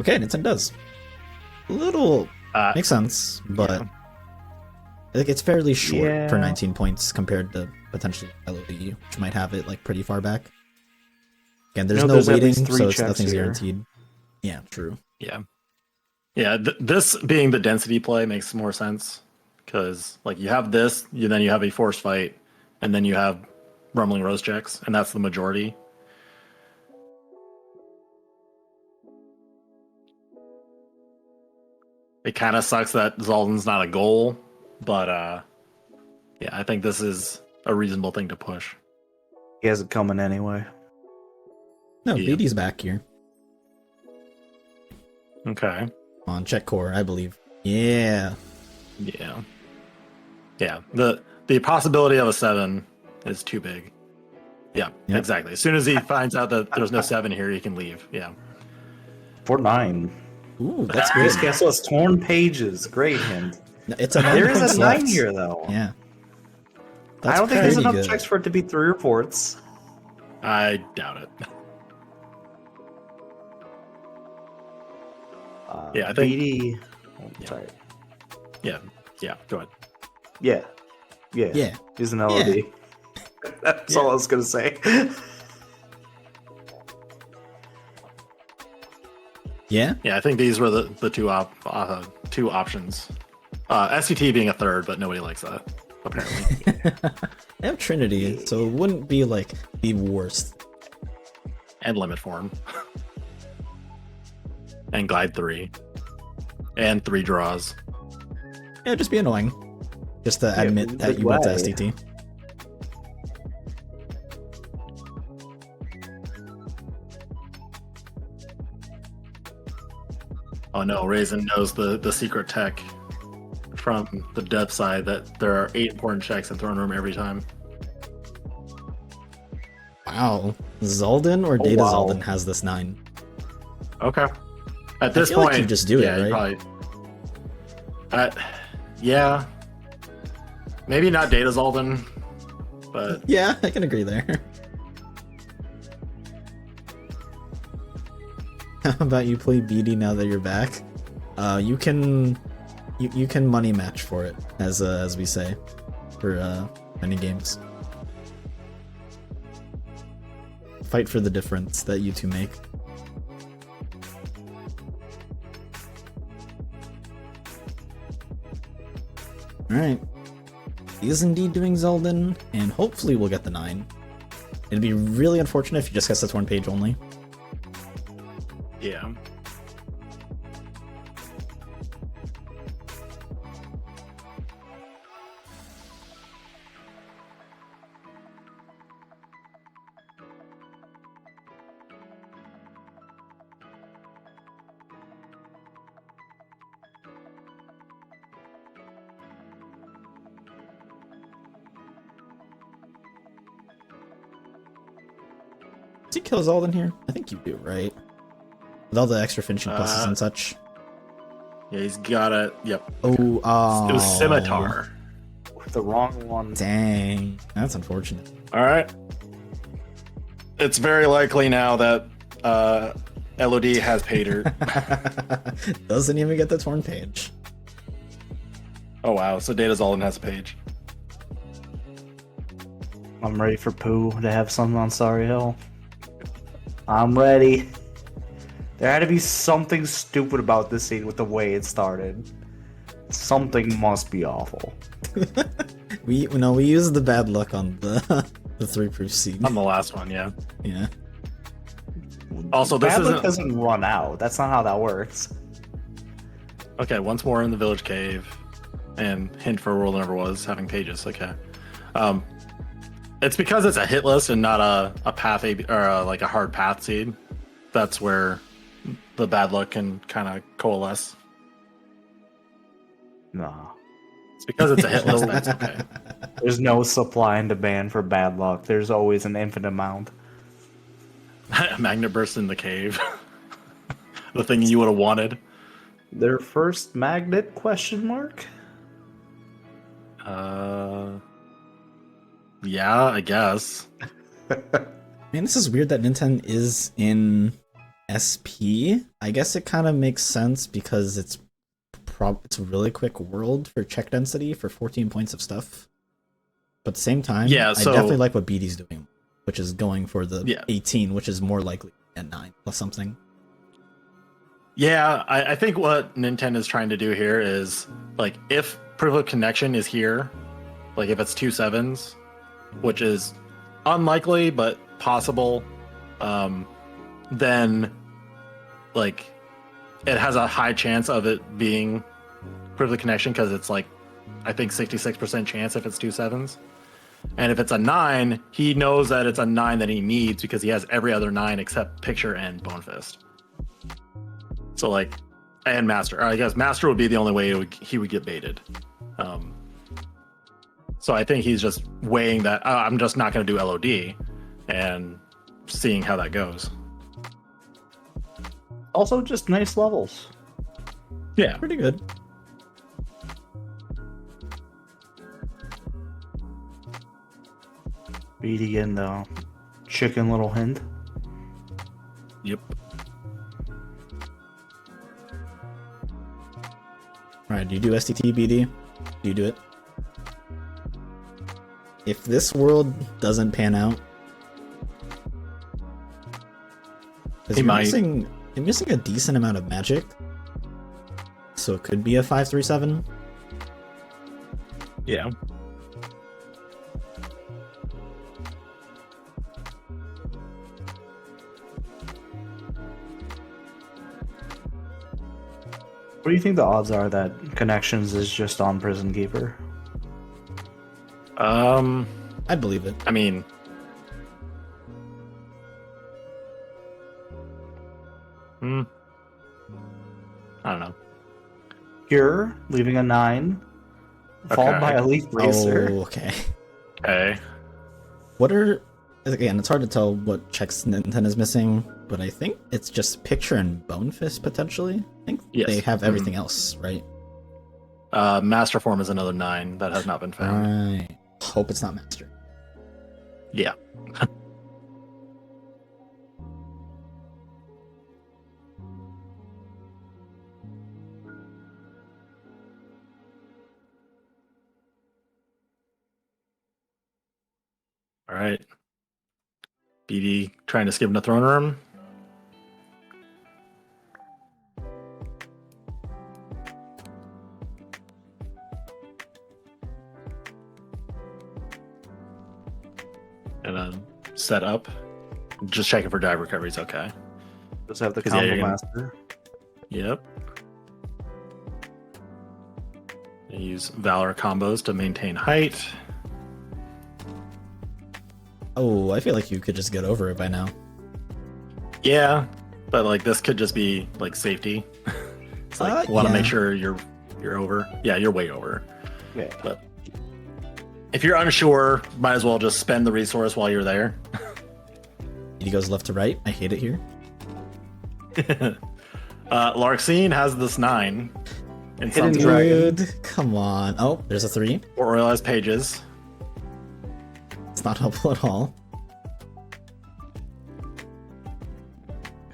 Okay, Ninten does. A little... makes sense, but... yeah. Like, it's fairly short Yeah. for 19 points compared to potentially LOD, which might have it like pretty far back. Again, there's No, no there's at waiting, least 3 so it's checks nothing's here. guaranteed. Yeah, true. Yeah. Yeah, this being the density play makes more sense. Because, like, you have this, then you have a force fight, and then you have Rumbling Rose checks, and that's the majority. It kind of sucks that Zoldan's not a goal, but, yeah, I think this is a reasonable thing to push. He has it coming anyway. No, Yeah. BD's back here. Okay. On check core, I believe. Yeah. Yeah. Yeah. The possibility of a 7 is too big. Yeah, Yep. exactly. As soon as he finds out that there's no 7 here, he can leave. Yeah. For 9. Ooh, that's This good. castle has torn pages. Great hint. It's a 9 There is points a 9 left. here, though. Yeah. I don't think there's pretty enough good. checks for it to be 3 reports. I doubt it. Yeah, I think- BD. Oh, Yeah. sorry. Yeah. Yeah. Go ahead. Yeah. Yeah. Yeah. He's an LOD. That's all I was gonna say. Yeah? Yeah, I think these were the two options. SCT being a third, but nobody likes that. apparently. They have Trinity, so it wouldn't be like the worst. And limit form. And glide 3. And 3 draws. Yeah, just be annoying. Just to admit that you went to STT. Oh no, Raisin knows the secret tech from the dev side that there are 8 important checks in throne room every time. Wow. Zaldin or Data wow. Zaldin has this 9? Okay. At this feel like point, you just do it, yeah, you right? probably. Yeah. Maybe not Data Zaldin, but Yeah, I can agree there. How about you play BD now that you're back? You can money match for it, as we say, for many games. Fight for the difference that you two make. Alright. He is indeed doing Zeldin, and hopefully we'll get the 9. It'd be really unfortunate if he just gets the torn page only. yeah. Does he kill Zeldin here? I think you do, right? With all the extra finishing pluses and such. Yeah, he's got it. Yep. Oh, It was Scimitar. The wrong one. Dang. That's unfortunate. All right. It's very likely now that LOD has paid her. Doesn't even get the torn page. Oh wow, so Data Zaldin has a page. I'm ready for Pooh to have something on Sorry Hill. I'm ready. There had to be something stupid about this scene with the way it started. Something must be awful. We used the bad luck on the 3-proof scene. On the last one, yeah. Yeah. Also, this Bad luck isn't doesn't run out. That's not how that works. okay. Once more in the village cave, and hint for a world never was having pages. Okay, it's because it's a hit list and not a path A or like a hard path seed. That's where the bad luck can kind of coalesce. No. It's because it's a hit list. That's okay. There's no supply and demand for bad luck. There's always an infinite amount. Magnet burst in the cave. The thing you would have wanted. Their first magnet question mark? Yeah, I guess. Man, this is weird that Ninten is in SP. I guess it kind of makes sense because it's a really quick world for check density for 14 points of stuff. But at the same time, Yeah, so- I definitely like what BD's doing, which is going for the Yeah. 18, which is more likely at 9 plus something. Yeah, I think what Ninten is trying to do here is, like, if proof of connection is here, like if it's 2 7s, which is unlikely but possible, then like it has a high chance of it being proof of connection because it's like I think 66% chance if it's 2 7s. And if it's a 9, he knows that it's a 9 that he needs because he has every other 9 except Picture and Bone Fist. So like, and Master. Or I guess Master would be the only way he would get baited. So I think he's just weighing that. I'm just not going to do LOD, and seeing how that goes. Also, just nice levels. Yeah. Pretty good. BD and the chicken little hint. Yep. Alright, do you do STT BD? Do you do it? If this world doesn't pan out, because He might. you're missing a decent amount of magic, so it could be a 5-3-7. Yeah. What do you think the odds are that Connections is just on Prison Keeper? I'd believe it. I mean, I don't know. Pure, leaving a 9. Followed by Okay. Elite Racer. Oh, okay. Okay. What are again? It's hard to tell what checks Ninten is missing, but I think it's just Picture and Bone Fist potentially. I think Yes. they have everything else, right? Master form is another 9 that has not been found. Right. Hope it's not Master. Yeah. All right. BD trying to skip in the throne room. And set up. Just checking for dive recoveries. Okay. Just have the 'Cause, yeah, Combo you're gonna- Master. Yep. I use Valor combos to maintain height. Oh, I feel like you could just get over it by now. Yeah, but like this could just be like safety. It's like want to yeah. make sure you're over. Yeah, you're way over. Yeah. But if you're unsure, might as well just spend the resource while you're there. He goes left to right. I hate it here. Larxene has this 9 in some Hidden Dragon. Dude, come on. Oh, there's a 3. or Royalized pages. It's not helpful at all.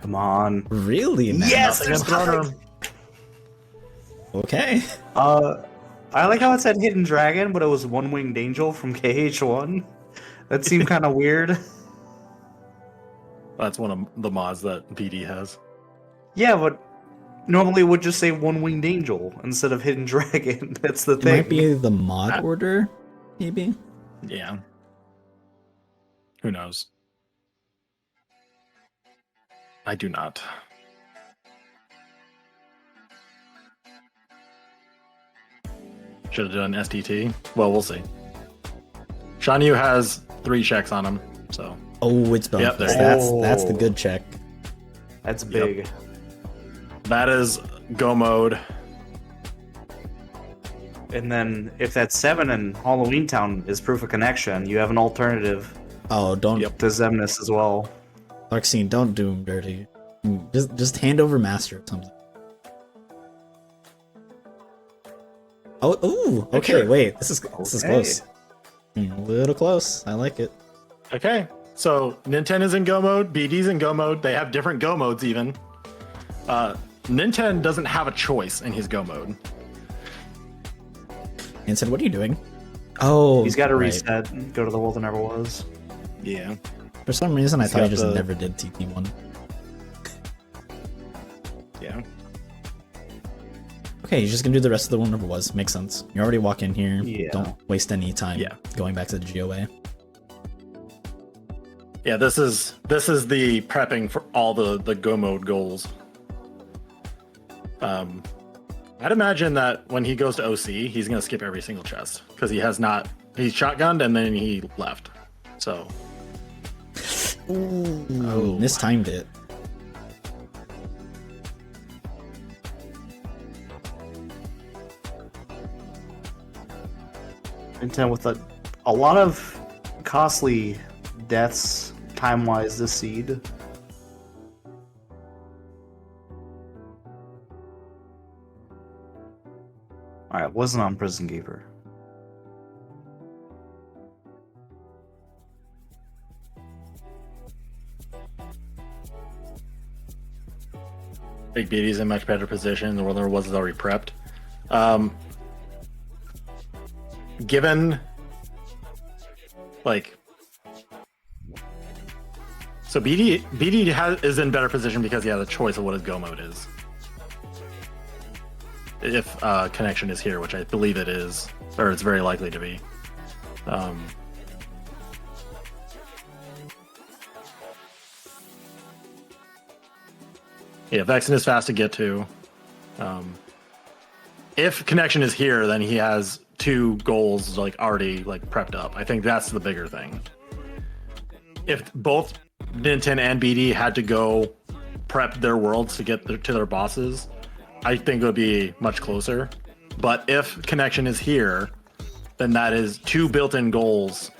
Come on. Really? Man? Yes! Nothing in There's throne nothing. room. Okay. I like how it said Hidden Dragon, but it was One Winged Angel from KH1. That seemed kind of weird. That's one of the mods that BD has. Yeah, but normally it would just say One Winged Angel instead of Hidden Dragon. That's the It thing. might be the mod order, maybe. Yeah. Who knows? I do not. Should have done STT. Well, we'll see. Shan Yu has 3 checks on him, so Oh, it's Bone Yep, Fist. there That's the good check. That's big. that is go mode. And then if that 7 in Halloween Town is proof of connection, you have an alternative Oh, don't to Zemnis as well. Larxene, don't do him dirty. Just hand over Master or something. Oh, ooh, okay, Picture. wait. This is Okay. close. A little close. I like it. Okay, so Ninten is in go mode, BD's in go mode. They have different go modes even. Ninten doesn't have a choice in his go mode. And said, "What are you doing?" Oh, He's got to right. reset and go to the world that never was. Yeah. For some reason, I thought he got just the- never did TT1. Yeah. Okay, he's just gonna do the rest of the one never was. Makes sense. You already walk in here. Yeah. Don't waste any time. Yeah. Going back to the GOA. Yeah, this is the prepping for all the go mode goals. I'd imagine that when he goes to OC, he's gonna skip every single chest because he's shotgunned and then he left. So Oh, mistimed it. Intent with a lot of costly deaths time-wise this seed. Alright, wasn't on Prison Keeper. Big BD's in much better position. The world there was already prepped. Given like so BD is in better position because he has a choice of what his go mode is. If connection is here, which I believe it is, or it's very likely to be. Yeah, Vexen is fast to get to. if connection is here, then he has 2 goals like already like prepped up. I think that's the bigger thing. If both Ninten and BD had to go prep their worlds to get to their bosses, I think it would be much closer. But if connection is here, then that is 2 built-in goals,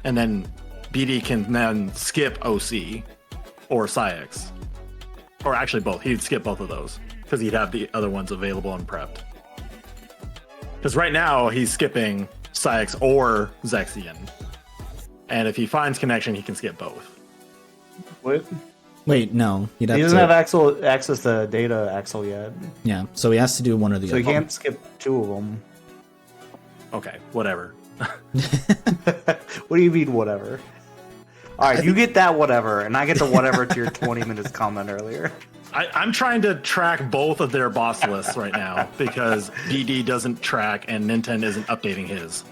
and then BD can then skip OC or Psyx. Or actually both. He'd skip both of those because he'd have the other ones available and prepped. Because right now he's skipping Psyx or Zexion. And if he finds connection, he can skip both. Wait, no. He'd have He doesn't to, have access to data Axel yet. Yeah, so he has to do one or the So other. he can't skip 2 of them. Okay, whatever. What do you mean, whatever? Alright, you get that whatever, and I get the whatever to your 20 minutes comment earlier. I'm trying to track both of their boss lists right now because BD doesn't track and Ninten isn't updating his.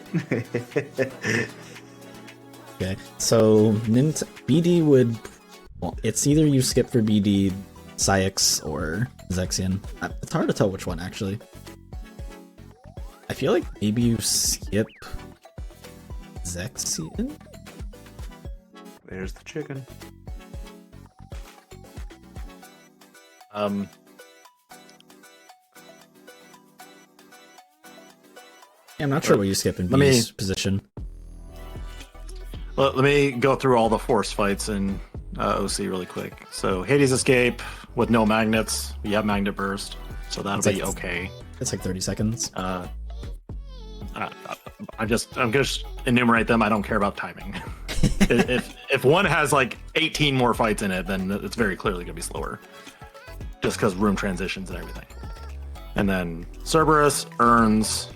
Okay, so BD would... Well, it's either you skip for BD, Psyx, or Zexion. It's hard to tell which one, actually. I feel like maybe you skip Zexion? There's the chicken. Yeah, Um, I'm not sure what you skip in Let me- BD's position. let me go through all the force fights in OC really quick. So Hades Escape with no magnets. We have Magnet Burst, so that'll It's be like- okay. It's like 30 seconds. I'm just enumerate them. I don't care about timing. if one has like 18 more fights in it, then it's very clearly gonna be slower. Just because room transitions and everything. And then Cerberus, Urns,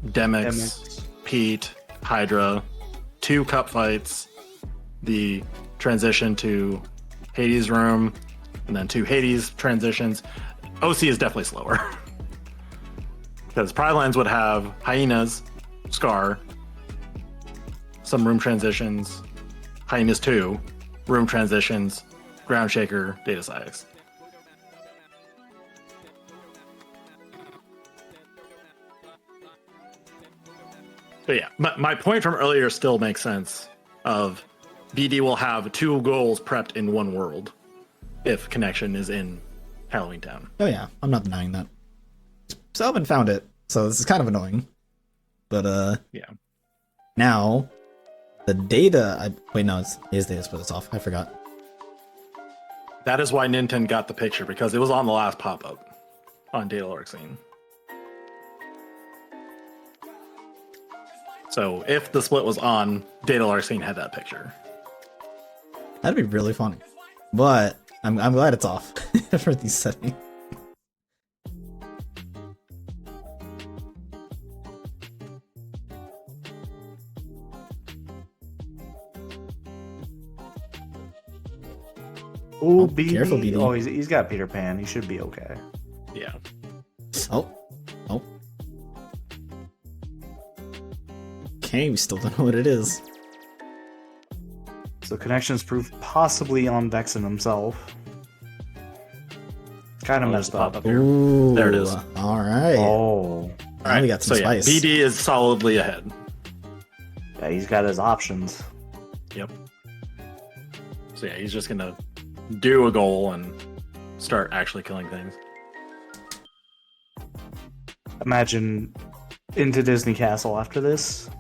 Demix, Pete, Hydra, 2 cup fights, the transition to Hades room, and then 2 Hades transitions. OC is definitely slower. Because Pride Lands would have Hyenas, Scar, some room transitions, Hyenas 2, room transitions, Ground Shaker, Data Psyx. But yeah, my point from earlier still makes sense of BD will have 2 goals prepped in one world if connection is in Halloween Town. Oh yeah, I'm not denying that. Selvin found it, so this is kind of annoying. But Yeah. now the data. Wait, no, it is data split. It's off. I forgot. That is why Ninten got the picture, because it was on the last pop-up on Data Lark Scene. So if the split was on, Data Lark Scene had that picture. That'd be really funny. But I'm glad it's off for these settings. Ooh, careful, BD. Oh, he's got Peter Pan. He should be okay. Yeah. Oh. Okay, we still don't know what it is. So connections proof possibly on Vexen himself. Kind of Oh, there's messed a up. pop-up here. Ooh, There it is. All right. Oh, Now we got some so spice. yeah, BD is solidly ahead. yeah, he's got his options. Yep. So yeah, he's just gonna do a goal and start actually killing things. Imagine into Disney Castle after this.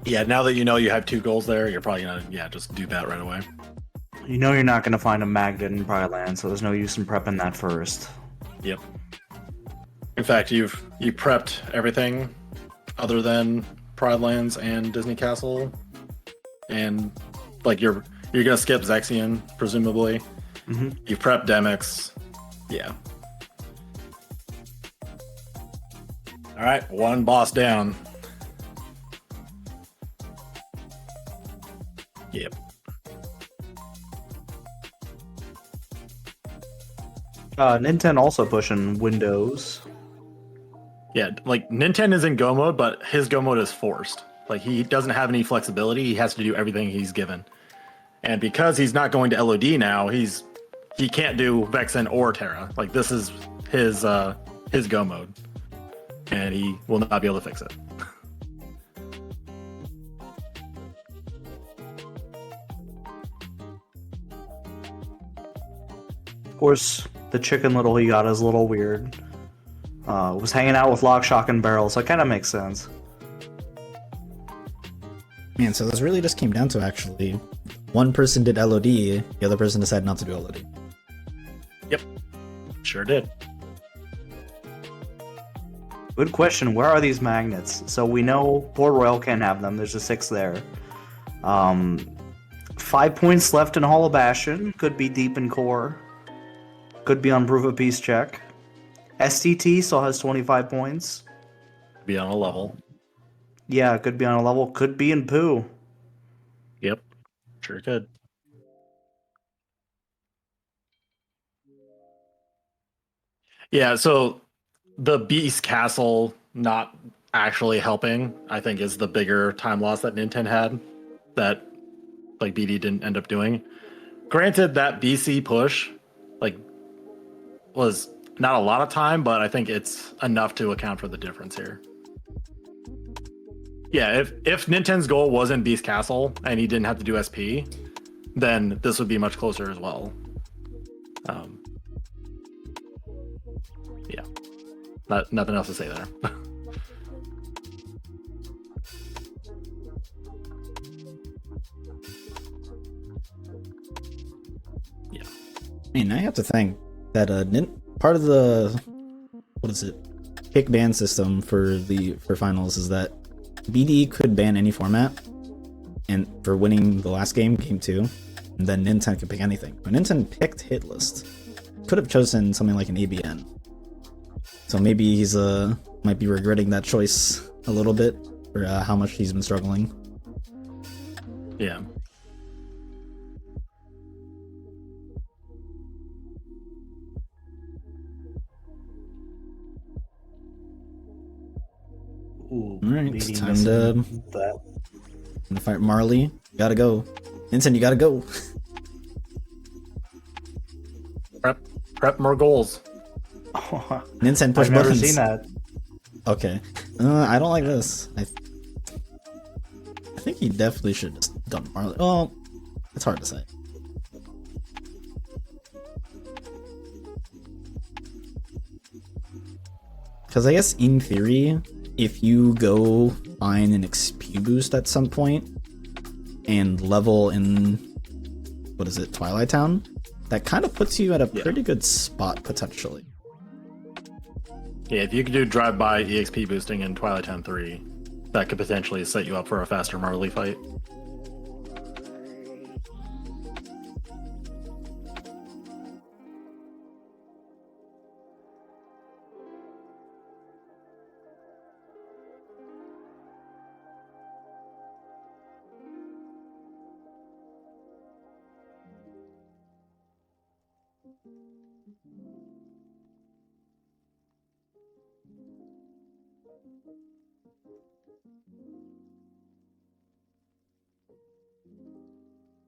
Yeah, now that you know you have 2 goals there, you're probably gonna just do that right away. You know you're not going to find a magnet in Pride Land, so there's no use in prepping that first. Yep. In fact, you prepped everything other than Pride Lands and Disney Castle, and like you're gonna skip Zexion presumably. Mm-hmm. You prepped Demix. Yeah. All right, 1 boss down. Yep. Ninten also pushing Windows. Yeah, like Ninten is in Go mode, but his Go mode is forced. Like he doesn't have any flexibility. He has to do everything he's given. And because he's not going to LOD now, he can't do Vexen or Terra. Like this is his go mode, and he will not be able to fix it. Of course, the Chicken Little he got is a little weird. Was hanging out with Lock, Shock, and Barrel, so it kind of makes sense. Man, so this really just came down to actually one person did LOD, the other person decided not to do LOD. Yep, sure did. Good question. Where are these magnets? So we know Port Royal can't have them. There's a 6 there. 5 points left in Hall of Bastion. Could be deep in core. Could be on Proof of Peace check. STT still has 25 points. Be on a level. Yeah, could be on a level. Could be in Poo. Yep, sure could. Yeah, so the Beast Castle not actually helping, I think, is the bigger time loss that Ninten had that like BD didn't end up doing. Granted, that BC push like was not a lot of time, but I think it's enough to account for the difference here. Yeah, if Ninten's goal wasn't Beast Castle and he didn't have to do SP, then this would be much closer as well. Yeah, nothing else to say there. Yeah, I mean, I have to think that part of the kick ban system for finals is that BD could ban any format, and for winning the last game 2, and then Ninten could pick anything. But Ninten picked Hitlist, could have chosen something like an ABN. So maybe he's might be regretting that choice a little bit for how much he's been struggling. yeah. Ooh, Alright, it's BD time missing to that. fight Marley. You gotta go. Ninten, you gotta go. Prep more goals. Ninten, push I've never buttons. seen that. Okay. I don't like this. I think he definitely should have just done Marley. Well, it's hard to say. Because I guess in theory, if you go find an XP boost at some point and level in, Twilight Town, that kind of puts you at a pretty good spot potentially. Yeah, if you could do drive-by EXP boosting in Twilight Town 3, that could potentially set you up for a faster Marley fight.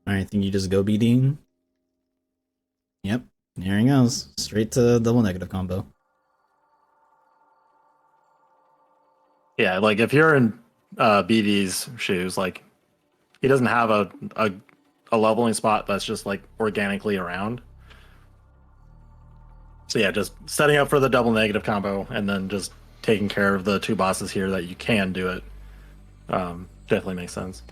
Alright, I think you just go BD. Yep, here he goes. Straight to double negative combo. Yeah, like if you're in BD's shoes, like he doesn't have a leveling spot that's just like organically around. So yeah, just setting up for the double negative combo and then just taking care of the 2 bosses here that you can do it. Definitely makes sense.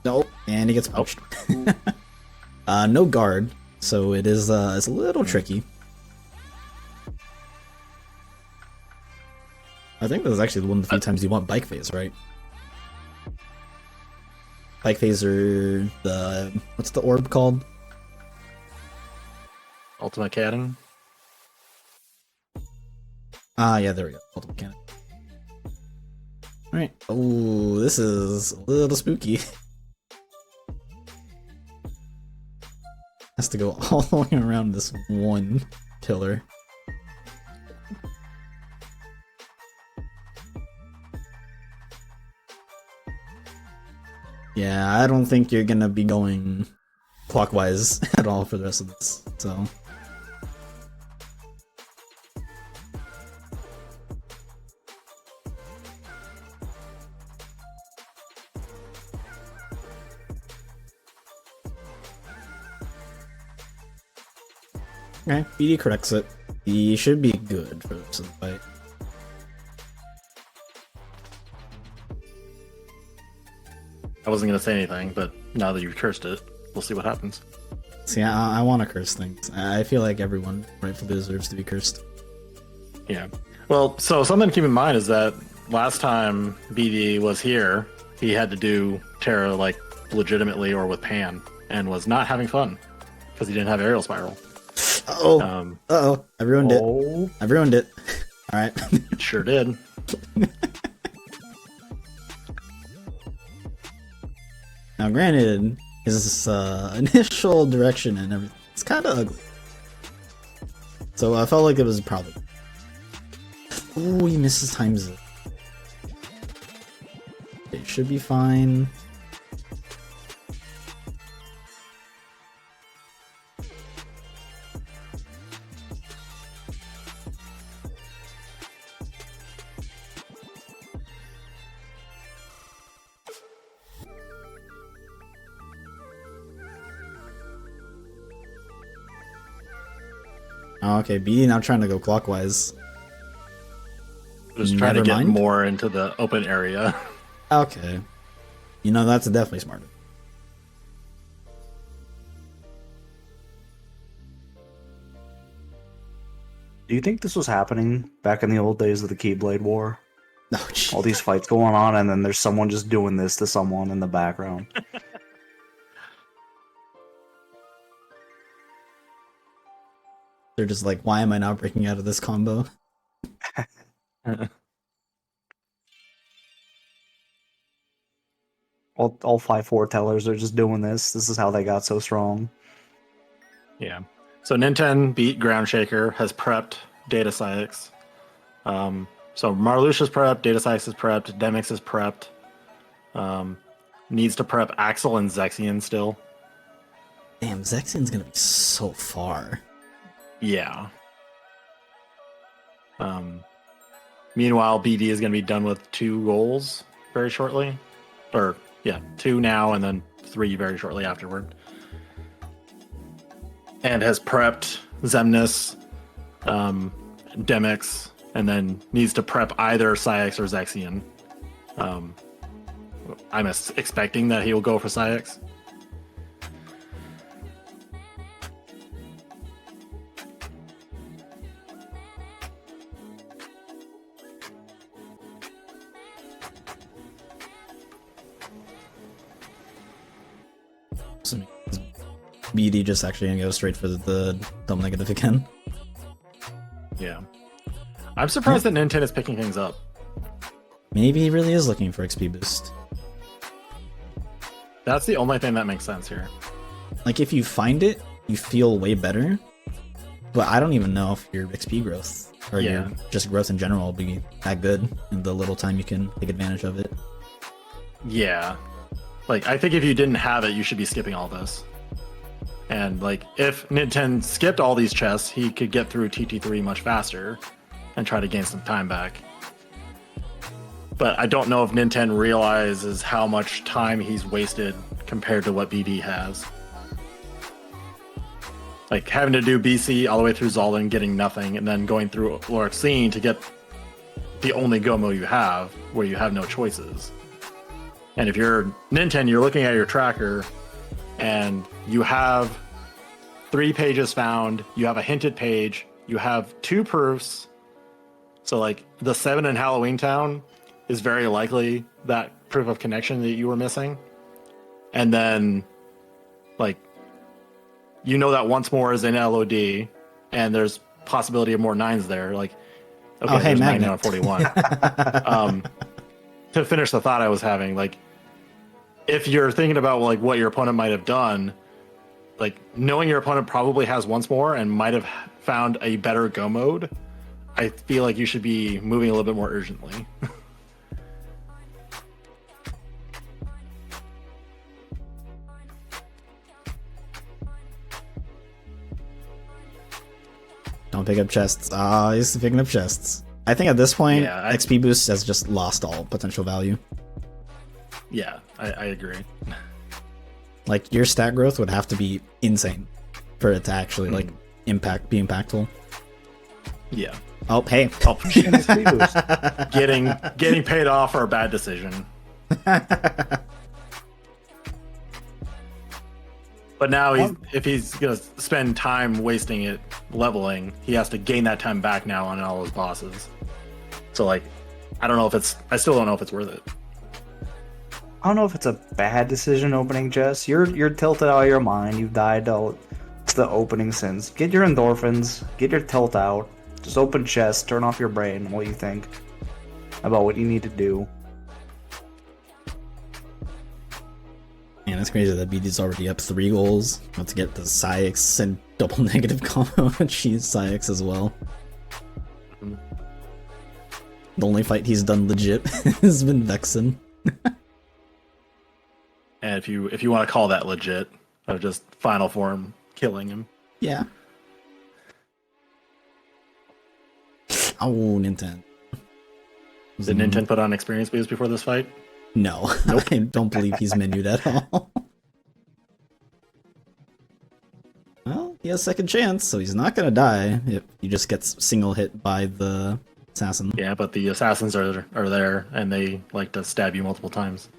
Nope, and he gets poached. No guard, so it's a little tricky. I think this is actually one of the few times you want bike phase, right? Bike phase or what's the orb called? Ultimate Cannon. Yeah, there we go. Ultimate Cannon. Alright. Oh, this is a little spooky. Has to go all the way around this one pillar. Yeah, I don't think you're gonna be going clockwise at all for the rest of this. So okay, BD corrects it. He should be good for the rest of the fight. I wasn't gonna say anything, but now that you've cursed it, we'll see what happens. See, I want to curse things. I feel like everyone rightfully deserves to be cursed. Yeah. Well, so something to keep in mind is that last time BD was here, he had to do Terra like legitimately or with Pan, and was not having fun because he didn't have aerial spiral. Oh, I ruined it. Oh, I ruined it. All right. It sure did. Now, granted, his initial direction and everything, it's kind of ugly. So I felt like it was probably. Ooh, he misses times it. It should be fine. Oh, okay, BD now trying to go clockwise. Just trying to Never get mind. more into the open area. Okay. You know, that's definitely smarter. do you think this was happening back in the old days of the Keyblade War? Oh, gee. All these fights going on, and then there's someone just doing this to someone in the background. They're just like, why am I not breaking out of this combo? All five foretellers are just doing this. This is how they got so strong. Yeah. So Ninten beat Ground Shaker, has prepped Data Sykes. So Marluxia's prepped, Data Sykes is prepped, Demix is prepped. Needs to prep Axel and Zexion still. Damn, Zexion's gonna be so far. Yeah. Meanwhile, BD is going to be done with 2 goals very shortly. Or, yeah, 2 now and then 3 very shortly afterward. And has prepped Xemnas, Demix, and then needs to prep either Syx or Zexion. I'm expecting that he will go for Syx. BD just actually gonna go straight for the double negative again. Yeah. I'm surprised that Ninten is picking things up. Maybe he really is looking for XP boost. That's the only thing that makes sense here. Like, if you find it, you feel way better. But I don't even know if your XP growth or Yeah. your just growth in general will be that good in the little time you can take advantage of it. Yeah. Like, I think if you didn't have it, you should be skipping all this. And, like, if Ninten skipped all these chests, he could get through TT3 much faster and try to gain some time back. But I don't know if Ninten realizes how much time he's wasted compared to what BD has. Like, having to do BC all the way through Zalden, getting nothing, and then going through Lorexine to get the only Gomo you have, where you have no choices. And if you're Ninten, you're looking at your tracker, and you have 3 pages found, you have a hinted page, you have 2 proofs. So, like, the 7 in Halloween Town is very likely that proof of connection that you were missing. And then, like, you know that once more is in LOD, and there's possibility of more 9s there. Like, okay, Oh, hey, there's 9 Magnet. now at 41. To finish the thought I was having, like, if you're thinking about like what your opponent might have done, like knowing your opponent probably has once more and might have found a better go mode, I feel like you should be moving a little bit more urgently. Don't pick up chests. Ah, he's picking up chests. I think at this point, Yeah, XP boost has just lost all potential value. Yeah, I agree. Like, your stat growth would have to be insane for it to actually, like, be impactful. Yeah. Oh, hey. Oh, jeez. getting paid off for a bad decision. But now if he's gonna spend time wasting it leveling, he has to gain that time back now on all his bosses. So like, I still don't know if it's worth it. I don't know if it's a bad decision opening chests. You're tilted out of your mind. You've died to the opening sins. Get your endorphins. Get your tilt out. Just open chests. Turn off your brain. What you think about what you need to do. Man, it's crazy that BD's already up 3 goals. About to get the Psyx and double negative combo and cheese Psyx as well. The only fight he's done legit has been Vexen. And if you want to call that legit, of just final form killing him. Yeah. Oh, Ninten. Did Ninten put on experience boost before this fight? No, Nope. I don't believe he's menued at all. Well, he has second chance, so he's not gonna die if he just gets single hit by the assassin. Yeah, but the assassins are there, and they like to stab you multiple times.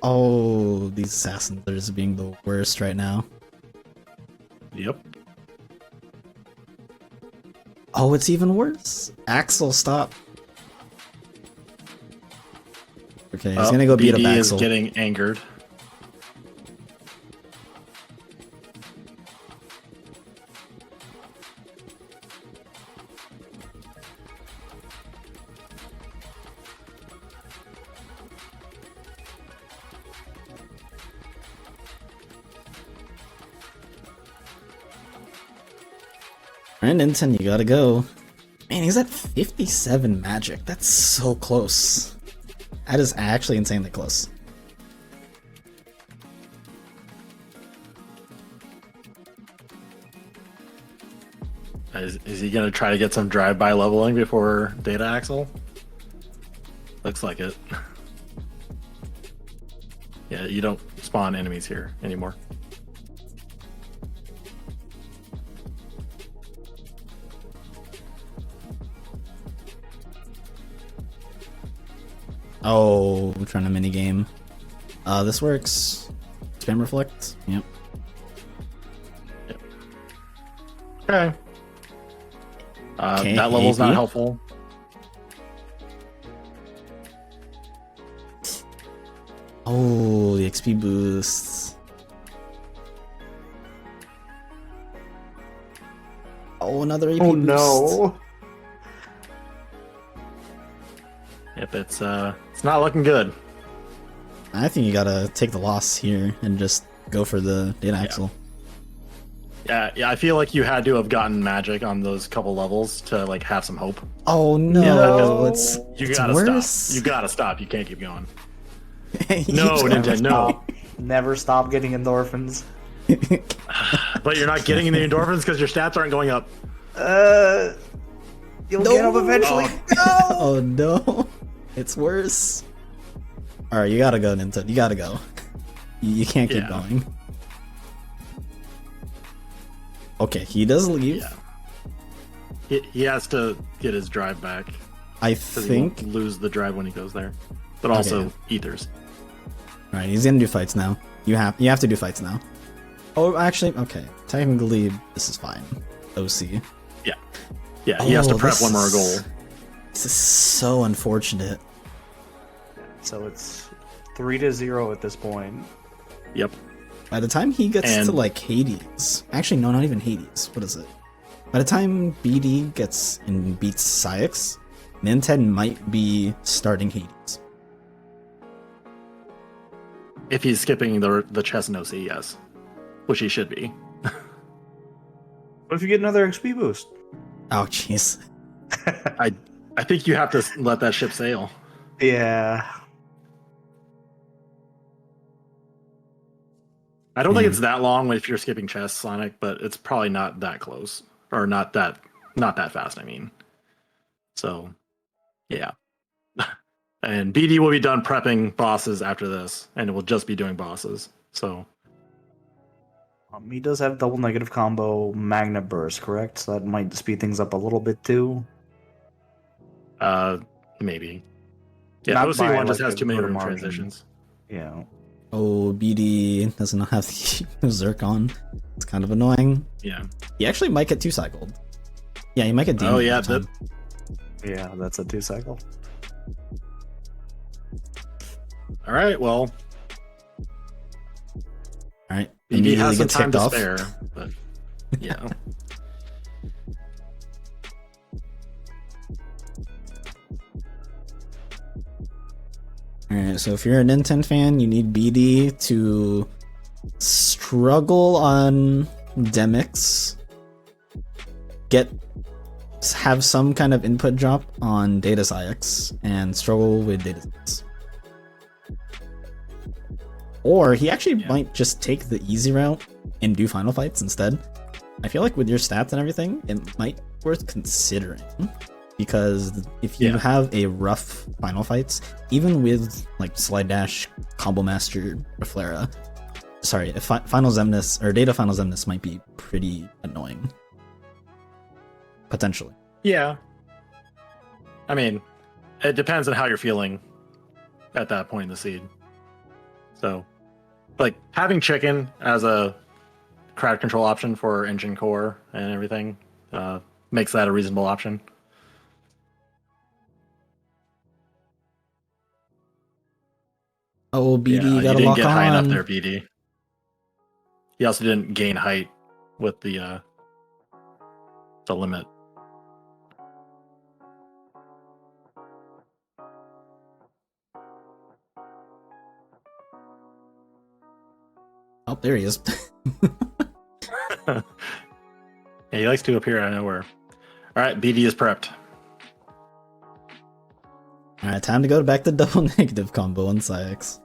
Oh, these assassins are just being the worst right now. Yep. Oh, it's even worse. Axel, stop. Okay, he's gonna go beat up BD Axel. is getting angered. Ninten, you gotta go. Man, he's at 57 magic. That's so close. That is actually insanely close. Is he gonna try to get some drive-by leveling before Data Axle? Looks like it. Yeah, you don't spawn enemies here anymore. Oh, we're trying to minigame. This works. Spam reflect. Yep. Okay. Okay, That level's not AP. helpful. Oh, the XP boosts. Oh, another AP Oh boost. no. Yep, it's not looking good. I think you gotta take the loss here and just go for the data axle. Yeah, I feel like you had to have gotten magic on those couple levels to like have some hope. Oh no, No. it's You it's gotta worse. stop. You gotta stop. You can't keep going. You No, gotta Ninten, no. Stop. Never stop getting endorphins. But you're not getting the endorphins because your stats aren't going up. You'll get them eventually. Oh no, it's worse. All right, you gotta go, Ninten. You gotta go. You can't keep Yeah. going. Okay, he does leave. Yeah. He has to get his drive back. I Because he think. won't lose the drive when he goes there. But also Okay. ethers. All right, he's gonna do fights now. You have to do fights now. Oh, actually, okay. Technically, this is fine. OC. Yeah, he has to Oh, prep this one more is- goal. This is so unfortunate. So it's 3-0 at this point. Yep. By the time he gets And- to like Hades, actually no, not even Hades. What is it? By the time BD gets and beats Syx, Ninten might be starting Hades. If he's skipping the chest no C, yes. Which he should be. What if you get another XP boost? Oh jeez. I think you have to let that ship sail. Yeah. I don't think it's that long if you're skipping chess, Sonic, but it's probably not that close or not that fast. I mean, so yeah. And BD will be done prepping bosses after this, and it will just be doing bosses. So He does have double negative combo Magna Burst, correct? So that might speed things up a little bit too. maybe. Yeah, Not OC1 by, just like, has a too many good room margin. transitions. Yeah. Oh, BD does not have the Zerk. It's kind of annoying. Yeah. He actually might get 2-cycled. Yeah, he might get demon. Oh yeah, every time. Yeah, that's a 2-cycle. all right. Well, Alright. BD Immediately has some gets time kicked to off. spare, but yeah. Alright, so if you're a Ninten fan, you need BD to struggle on Demix, have some kind of input drop on Data Science, and struggle with Data Science. Or he actually might just take the easy route and do final fights instead. I feel like with your stats and everything, it might be worth considering. Because if you have a rough final fights, even with like Slide Dash, Combo Master, Reflera, sorry, Final Zemnis or Data Final Zemnis might be pretty annoying. Potentially. Yeah. I mean, it depends on how you're feeling at that point in the seed. So, like, having Chicken as a crowd control option for engine core and everything makes that a reasonable option. Oh, BD, Yeah, you you gotta didn't lock get on. high enough there, BD. He also didn't gain height with the limit. Oh, there he is. Yeah, he likes to appear out of nowhere. All right, BD is prepped. Alright, time to go back to double negative combo on Syx.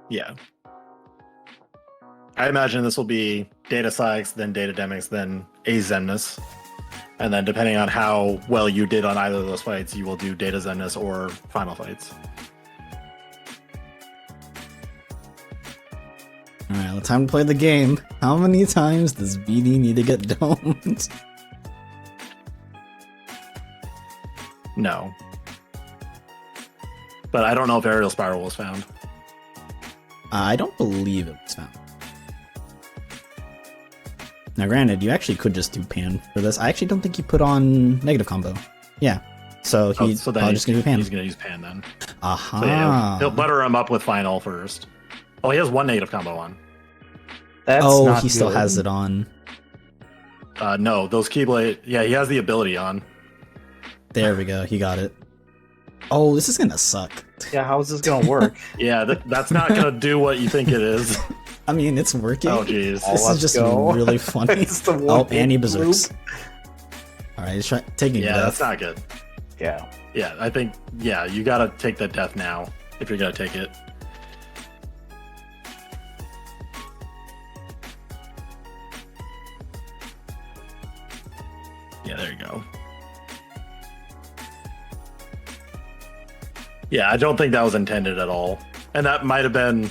Yeah. I imagine this will be Data Sykes, then Data Demix, then a Zemnis. And then depending on how well you did on either of those fights, you will do Data Zemnis or final fights. Alright, time to play the game. How many times does BD need to get domed? No. But I don't know if Aerial Spiral was found. I don't believe it was found. Now, granted, you actually could just do Pan for this. I actually don't think he put on negative combo. Yeah. So he's so then probably just going to do Pan. He's going to use Pan then. Aha. So yeah, he'll butter him up with Final first. Oh, he has one negative combo on. That's Oh, not he still good. has it on. No, those Keyblade... Yeah, he has the ability on. There we go. He got it. Oh, this is going to suck. Yeah, how is this gonna work? Yeah, that's not going to do what you think it is. I mean, it's working. Oh, jeez. This is let's just go. really funny. It's the Oh, one and he big berserks. loop. Alright, he's taking Yeah, death. that's not good. Yeah. Yeah, I think, yeah, you gotta take that death now if you're gonna take it. Yeah, there you go. Yeah, I don't think that was intended at all. And that might have been,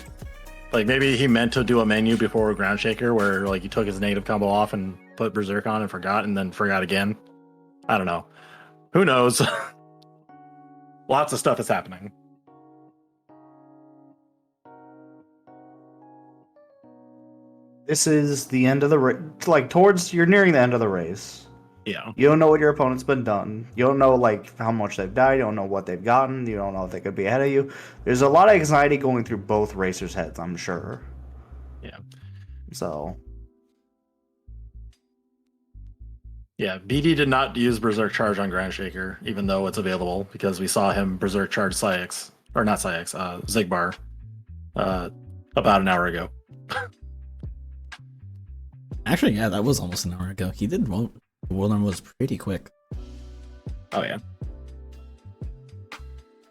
like, maybe he meant to do a menu before Ground Shaker where, like, he took his negative combo off and put Berserk on and forgot, and then forgot again. I don't know. Who knows? Lots of stuff is happening. This is the end of the race. Like, you're nearing the end of the race. Yeah. You don't know what your opponent's been done. You don't know, like, how much they've died. You don't know what they've gotten. You don't know if they could be ahead of you. There's a lot of anxiety going through both racers' heads, I'm sure. Yeah. So, Yeah, BD did not use Berserk Charge on Ground Shaker, even though it's available, because we saw him Berserk Charge Syx, or not Syx, Zigbar, about an hour ago. Actually, yeah, that was almost an hour ago. He did well. The World Armor was pretty quick. Oh, yeah.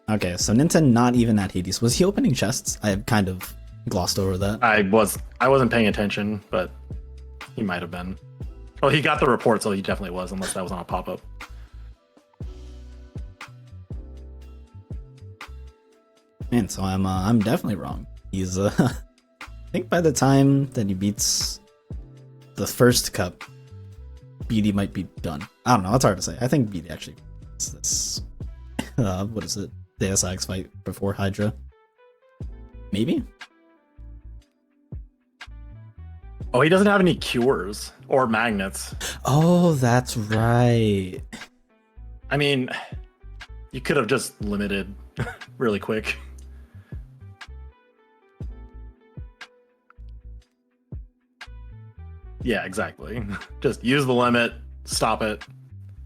Okay, so Ninten not even at Hades. Was he opening chests? I kind of glossed over that. I wasn't paying attention, but he might have been. Oh, he got the report, so he definitely was, unless that was on a pop-up. Man, so I'm definitely wrong. He's I think by the time that he beats the first cup, BD might be done. I don't know. It's hard to say. I think BD actually beats this. What is it? The SX fight before Hydra. Maybe. Oh, he doesn't have any cures or magnets. Oh, that's right. I mean, you could have just limited really quick. Yeah, exactly. Just use the limit, stop it,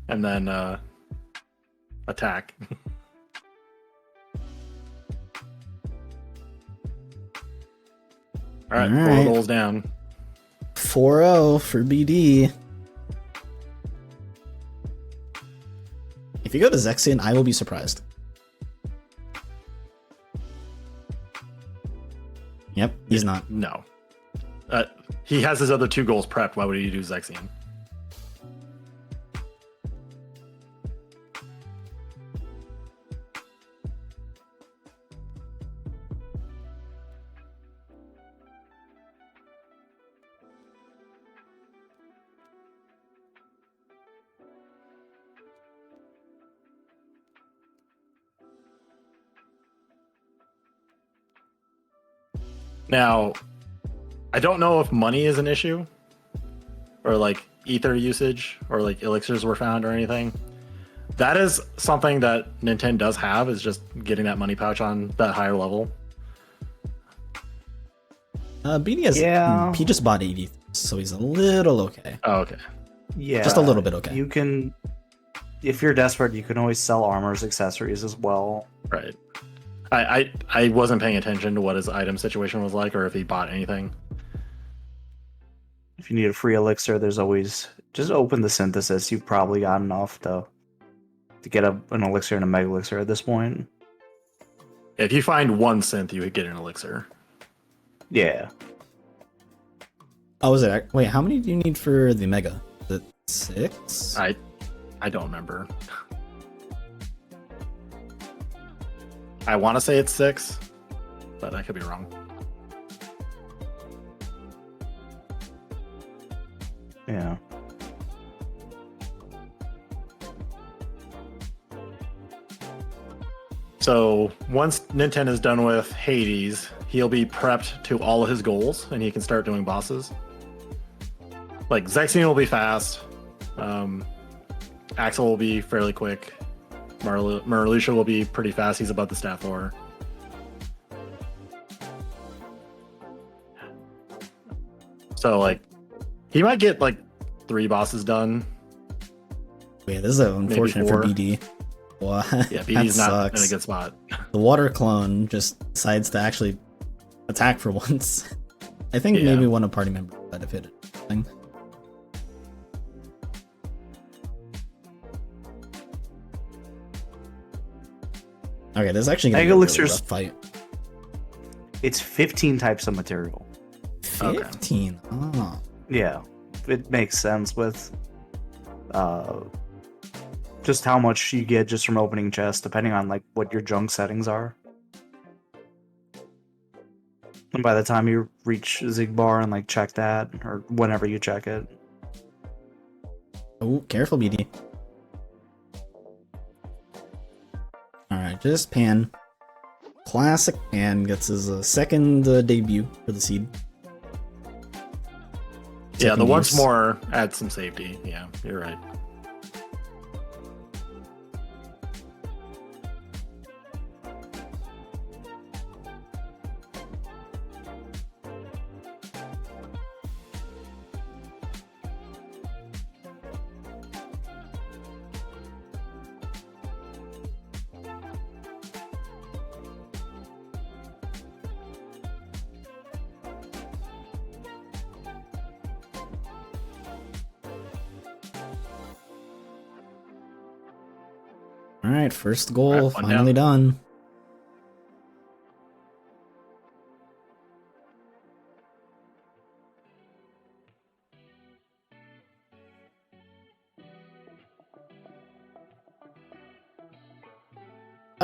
and then attack. All right, All 4 right. goals down. 4-0 for BD. If you go to Zexion, I will be surprised. Yep, he's not. No. He has his other 2 goals prepped. Why would he do Zexion? Now, I don't know if money is an issue, or like ether usage, or like elixirs were found or anything. That is something that Ninten does have, is just getting that money pouch on that higher level. BD has. Yeah. He just bought 80, so he's a little okay. Oh, okay. Yeah, Just a little bit okay. You can, if you're desperate, you can always sell armors, accessories as well. Right. I wasn't paying attention to what his item situation was like, or if he bought anything. If you need a free elixir, there's always just open the synthesis. You've probably got enough to get an elixir and a mega elixir at this point. If you find 1 synth, you would get an elixir. Yeah, Oh, is it? Wait, how many do you need for the Mega? Is it 6? I don't remember. I want to say it's 6, but I could be wrong. yeah. So once Ninten is done with Hades, he'll be prepped to all of his goals, and he can start doing bosses. Like Zexion will be fast. Axel will be fairly quick. Marluxia will be pretty fast. He's above the stat floor. So like, he might get like 3 bosses done. Yeah, this is unfortunate for 4. BD. What? Yeah, That BD's not in a sucks. good spot. The water clone just decides to actually attack for once. I think Yeah. maybe one of party members might have hit it. Thing. Okay, this is actually gonna be Mega a really elixirs- rough fight. It's 15 types of material. Okay. 15. Oh. Yeah, it makes sense with just how much you get just from opening chests, depending on like what your junk settings are. And by the time you reach Zigbar and like check that, or whenever you check it, Oh, careful, BD. Alright, just Pan. Classic Pan gets his second debut for the seed. Yeah, the Second once use. more adds some safety. Yeah, you're right. Alright, first goal Alright, one finally done.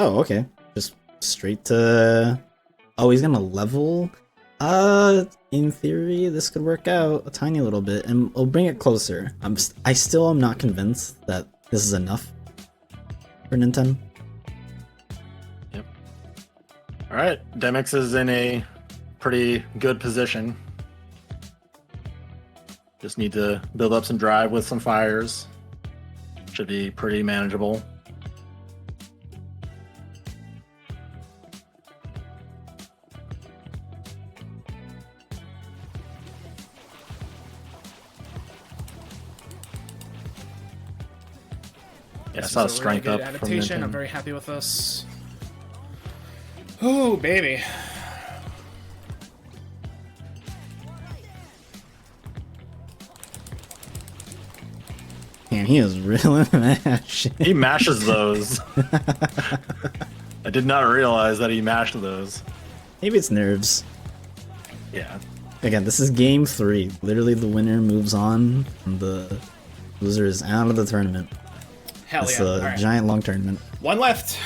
Oh, okay. Just straight to... Oh, he's gonna level? In theory, this could work out a tiny little bit, and we'll bring it closer. I still am not convinced that this is enough for Ninten. Yep. All right, Demix is in a pretty good position. Just need to build up some drive with some fires. Should be pretty manageable. Yeah, I saw This is a strength really good up from adaptation. I'm Ninten. very happy with this. Oh, baby. Man, he is really mashing. He mashes those. I did not realize that he mashed those. Maybe it's nerves. Yeah. Again, this is game 3. Literally, the winner moves on, and the loser is out of the tournament. Hell It's yeah. a All right. giant long tournament. One left.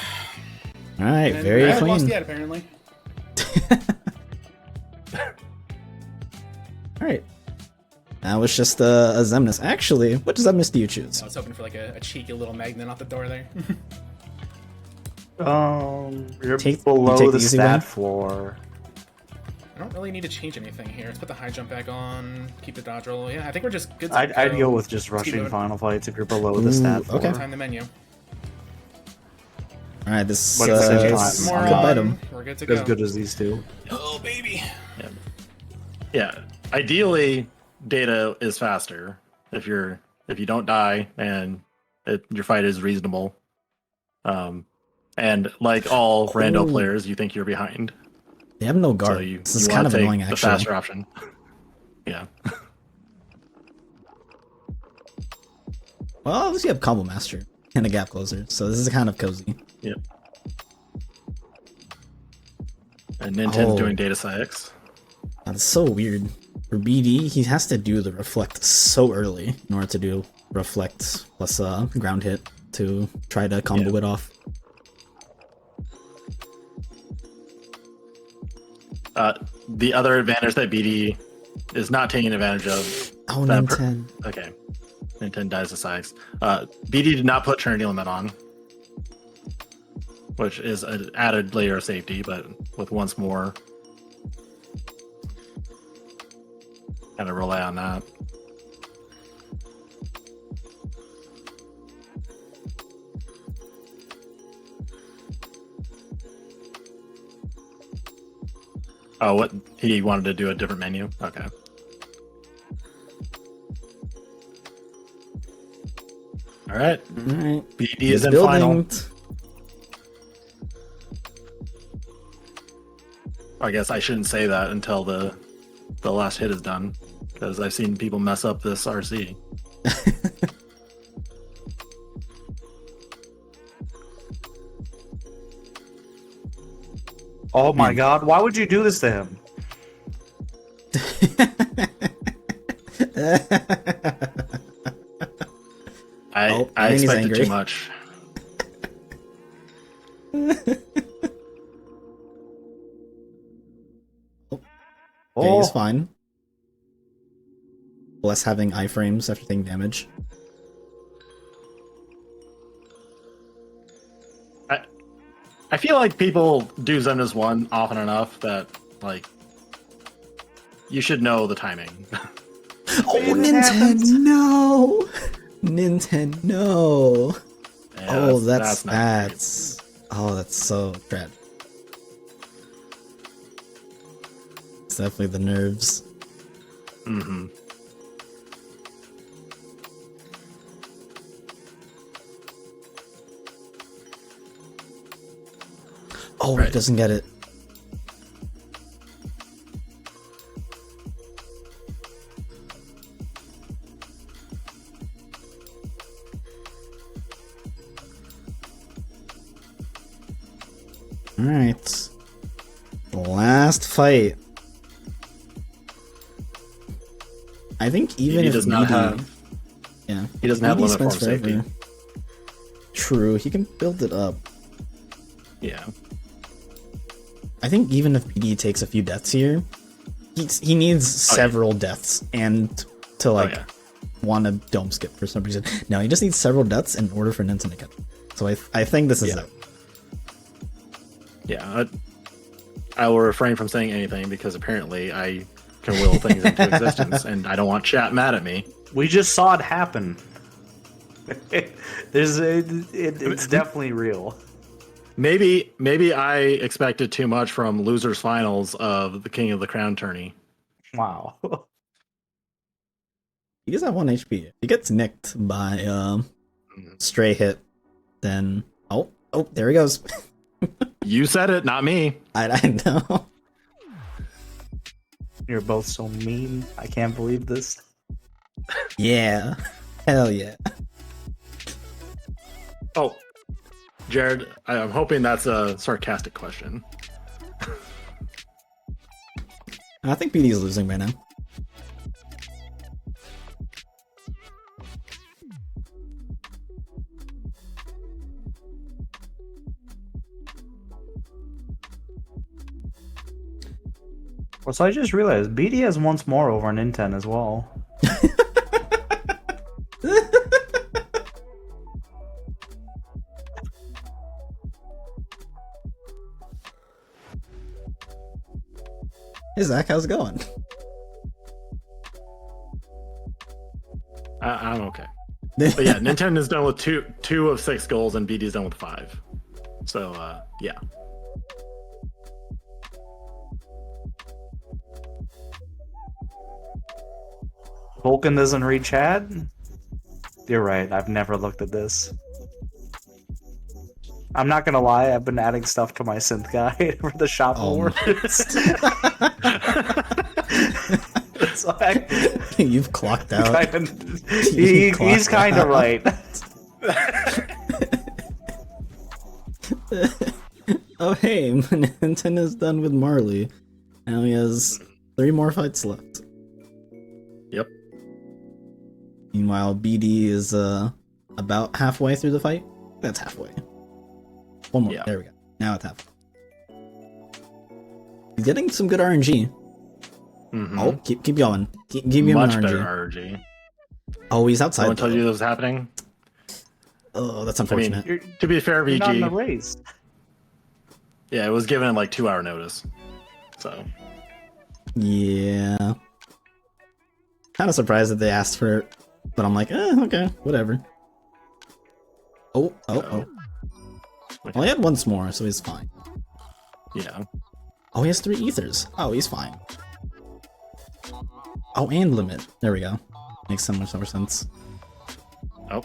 Alright, And very I haven't lost clean. yet, apparently. Alright. That was just a Zemnis. Actually, which Zemnis do you choose? I was hoping for like a cheeky little magnet off the door there. You're Take below the the easy stat one? floor. I don't really need to change anything here. Let's put the high jump back on. Keep the dodge roll. Yeah, I think we're just good to I'd go with just Let's keep rushing moving. final fights if you're below the Ooh, stat floor. okay. Time the menu. Alright, this But at the same time, It's more I'm could not bite on. him. We're good to As go. good as these two. Oh, baby. Yeah. Ideally, data is faster if you don't die and your fight is reasonable. And like all rando Oh. players, you think you're behind. They have no guard. So you, This is you kind wanna of take annoying, the actually. faster option. Yeah. Well, at least you have Combo Master and a Gap Closer, so this is kind of cozy. Yep. And Ninten's Oh. doing data science. That's so weird. For BD, he has to do the Reflect so early in order to do Reflect plus ground hit to try to combo it off. The other advantage that BD is not taking advantage of. Oh, That Ninten. Okay. Ninten dies to Sykes. BD did not put Trinity Limit on, which is an added layer of safety, but with once more, kind of rely on that. Oh, what? He wanted to do a different menu? Okay. All right. Alright. BD He's is in building. final. I guess I shouldn't say that until the last hit is done, because I've seen people mess up this RC. Oh my god, why would you do this to him? I Oh, I and he's expected angry. too much. Okay, he's Oh, fine. Bless having iframes after taking damage. I feel like people do Zemnis 1 often enough that, like, you should know the timing. Oh, no! Ninten, no! Yeah, Oh, that's not great. that's so tragic. It's definitely the nerves. Mm-hmm. Oh, Right. he doesn't get it. Alright. Last fight. I think even He if does not BD have yeah, he doesn't have BD limit spends form safety. forever. True, he can build it up. Yeah. I think even if BD takes a few deaths here, he needs several deaths and to like yeah. want to dome skip for some reason. No, he just needs several deaths in order for Ninten to get it. So I think this is it. Yeah. I will refrain from saying anything because apparently I can will things into existence, and I don't want chat mad at me. We just saw it happen. It's definitely real. Maybe I expected too much from losers finals of the King of the Crown tourney. Wow. He does have 1 HP. If he gets nicked by stray hit, then oh there he goes. You said it, not me. I know. You're both so mean. I can't believe this. Yeah. Hell yeah. Oh, Jared, I'm hoping that's a sarcastic question. I think BD is losing right now. Well, so I just realized BD has once more over Ninten as well. Hey Zach, how's it going? I'm okay. But yeah, Ninten is done with two of 6 goals, and BD is done with 5. So yeah. Vulcan doesn't read Chad? You're right, I've never looked at this. I'm not gonna lie, I've been adding stuff to my synth guide for the shop awards. So You've clocked out. He's kind of right. Oh hey, Ninten is done with Marley. Now he has 3 more fights left. Yep. Meanwhile, BD is about halfway through the fight. That's halfway. One more. Yeah. There we go. Now it's halfway. He's getting some good RNG. Mm-hmm. Oh, keep going. Keep giving him Much RNG. better RNG. Oh, he's outside. Someone told though. you that was happening? Oh, that's I mean, unfortunate. to be fair, You're not in the VG. race. Yeah, it was given like 2-hour notice. So Yeah. Kind of surprised that they asked for it, but I'm like, okay, whatever. Oh. Okay. Well, he had once more, so he's fine. yeah. Oh, he has 3 ethers. Oh, he's fine. Oh, and limit. There we go. Makes so much more sense. Oh.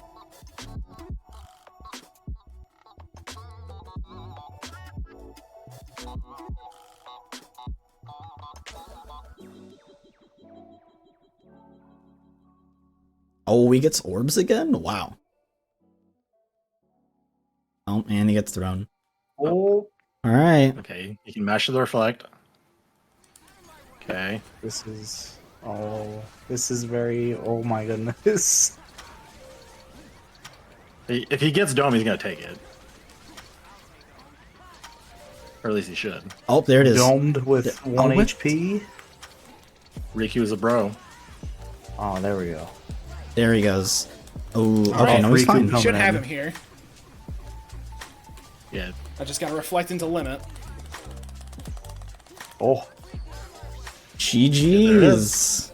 Oh, he gets orbs again? Wow. Oh, and he gets thrown. Oh, Alright. Okay, you can mash the reflect. Okay. this is very. Oh my goodness. If he gets dome, he's gonna take it. Or at least he should. Oh, there it is. Domed with 1 what? HP. Riku is a bro. Oh, there we go. There he goes. Oh, okay, Alright, no, he's Riku fine. coming Should have in. him here. Yeah. I just gotta reflect into limit. Oh, GG's.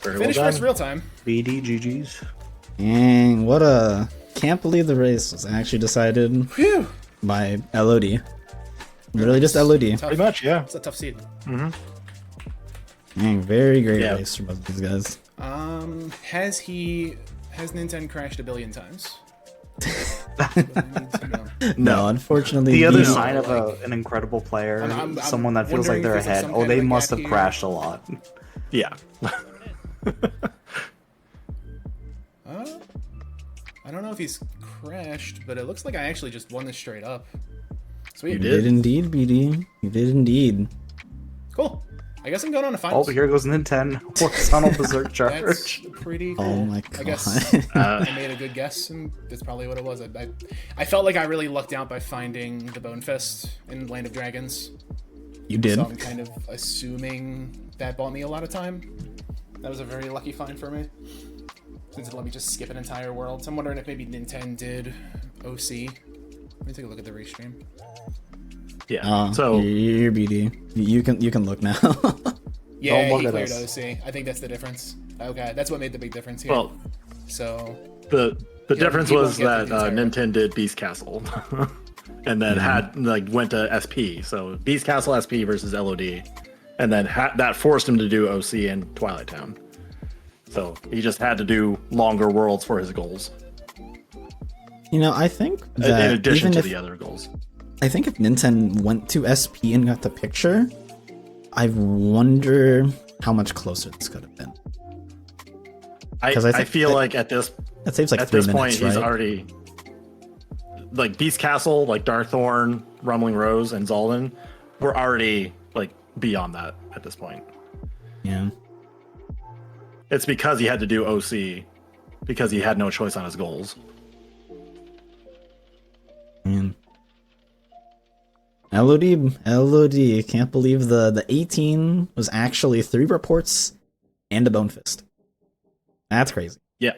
Very Finish well first done. real time. BD GG's. Dang, what a... Can't believe the race was actually decided Phew. by LOD. Literally just LOD. Tough. Pretty much, yeah. It's a tough seed. Dang, very great Yeah. race for both these guys. Has Ninten crashed a billion times? No, unfortunately. The other these- sign of an incredible player, I'm someone that feels like wondering they're if there's ahead. some Oh, kind they of a must gap have here. crashed a lot. Yeah. I don't know if he's crashed, but it looks like I actually just won this straight up. Sweet. You did. did indeed, BD. You did indeed. Cool. I guess I'm going on to Oh, finals. here goes Ninten. Horizontal Berserk That's Charge. pretty cool. Oh my I guess god. I made a good guess, and that's probably what it was. I felt like I really lucked out by finding the Bone Fist in Land of Dragons. You did? So I'm kind of assuming that bought me a lot of time. That was a very lucky find for me. Since it let me just skip an entire world. So I'm wondering if maybe Ninten did OC. Let me take a look at the restream. Yeah. So you're BD. You can look now. Yeah, look he at cleared us. OC. I think that's the difference. Okay, that's what made the big difference here. well, So the difference he won't was get that the entire- Ninten did Beast Castle, and then had like went to SP. So Beast Castle SP versus LOD, and then that forced him to do OC and Twilight Town. So he just had to do longer worlds for his goals, You know, I think that in addition even to if, the other goals. I think if Ninten went to SP and got the picture, I wonder how much closer this could have been. 'Cause I I think feel that- like at this That saves like at 3 this minutes, point right? he's already like Beast Castle, like Darkthorn, Rumbling Rose, and Zaldan were already like beyond that at this point. Yeah. It's because he had to do OC because he had no choice on his goals. Man. LOD, can't believe the 18 was actually 3 reports and a Bone Fist. That's crazy. Yeah,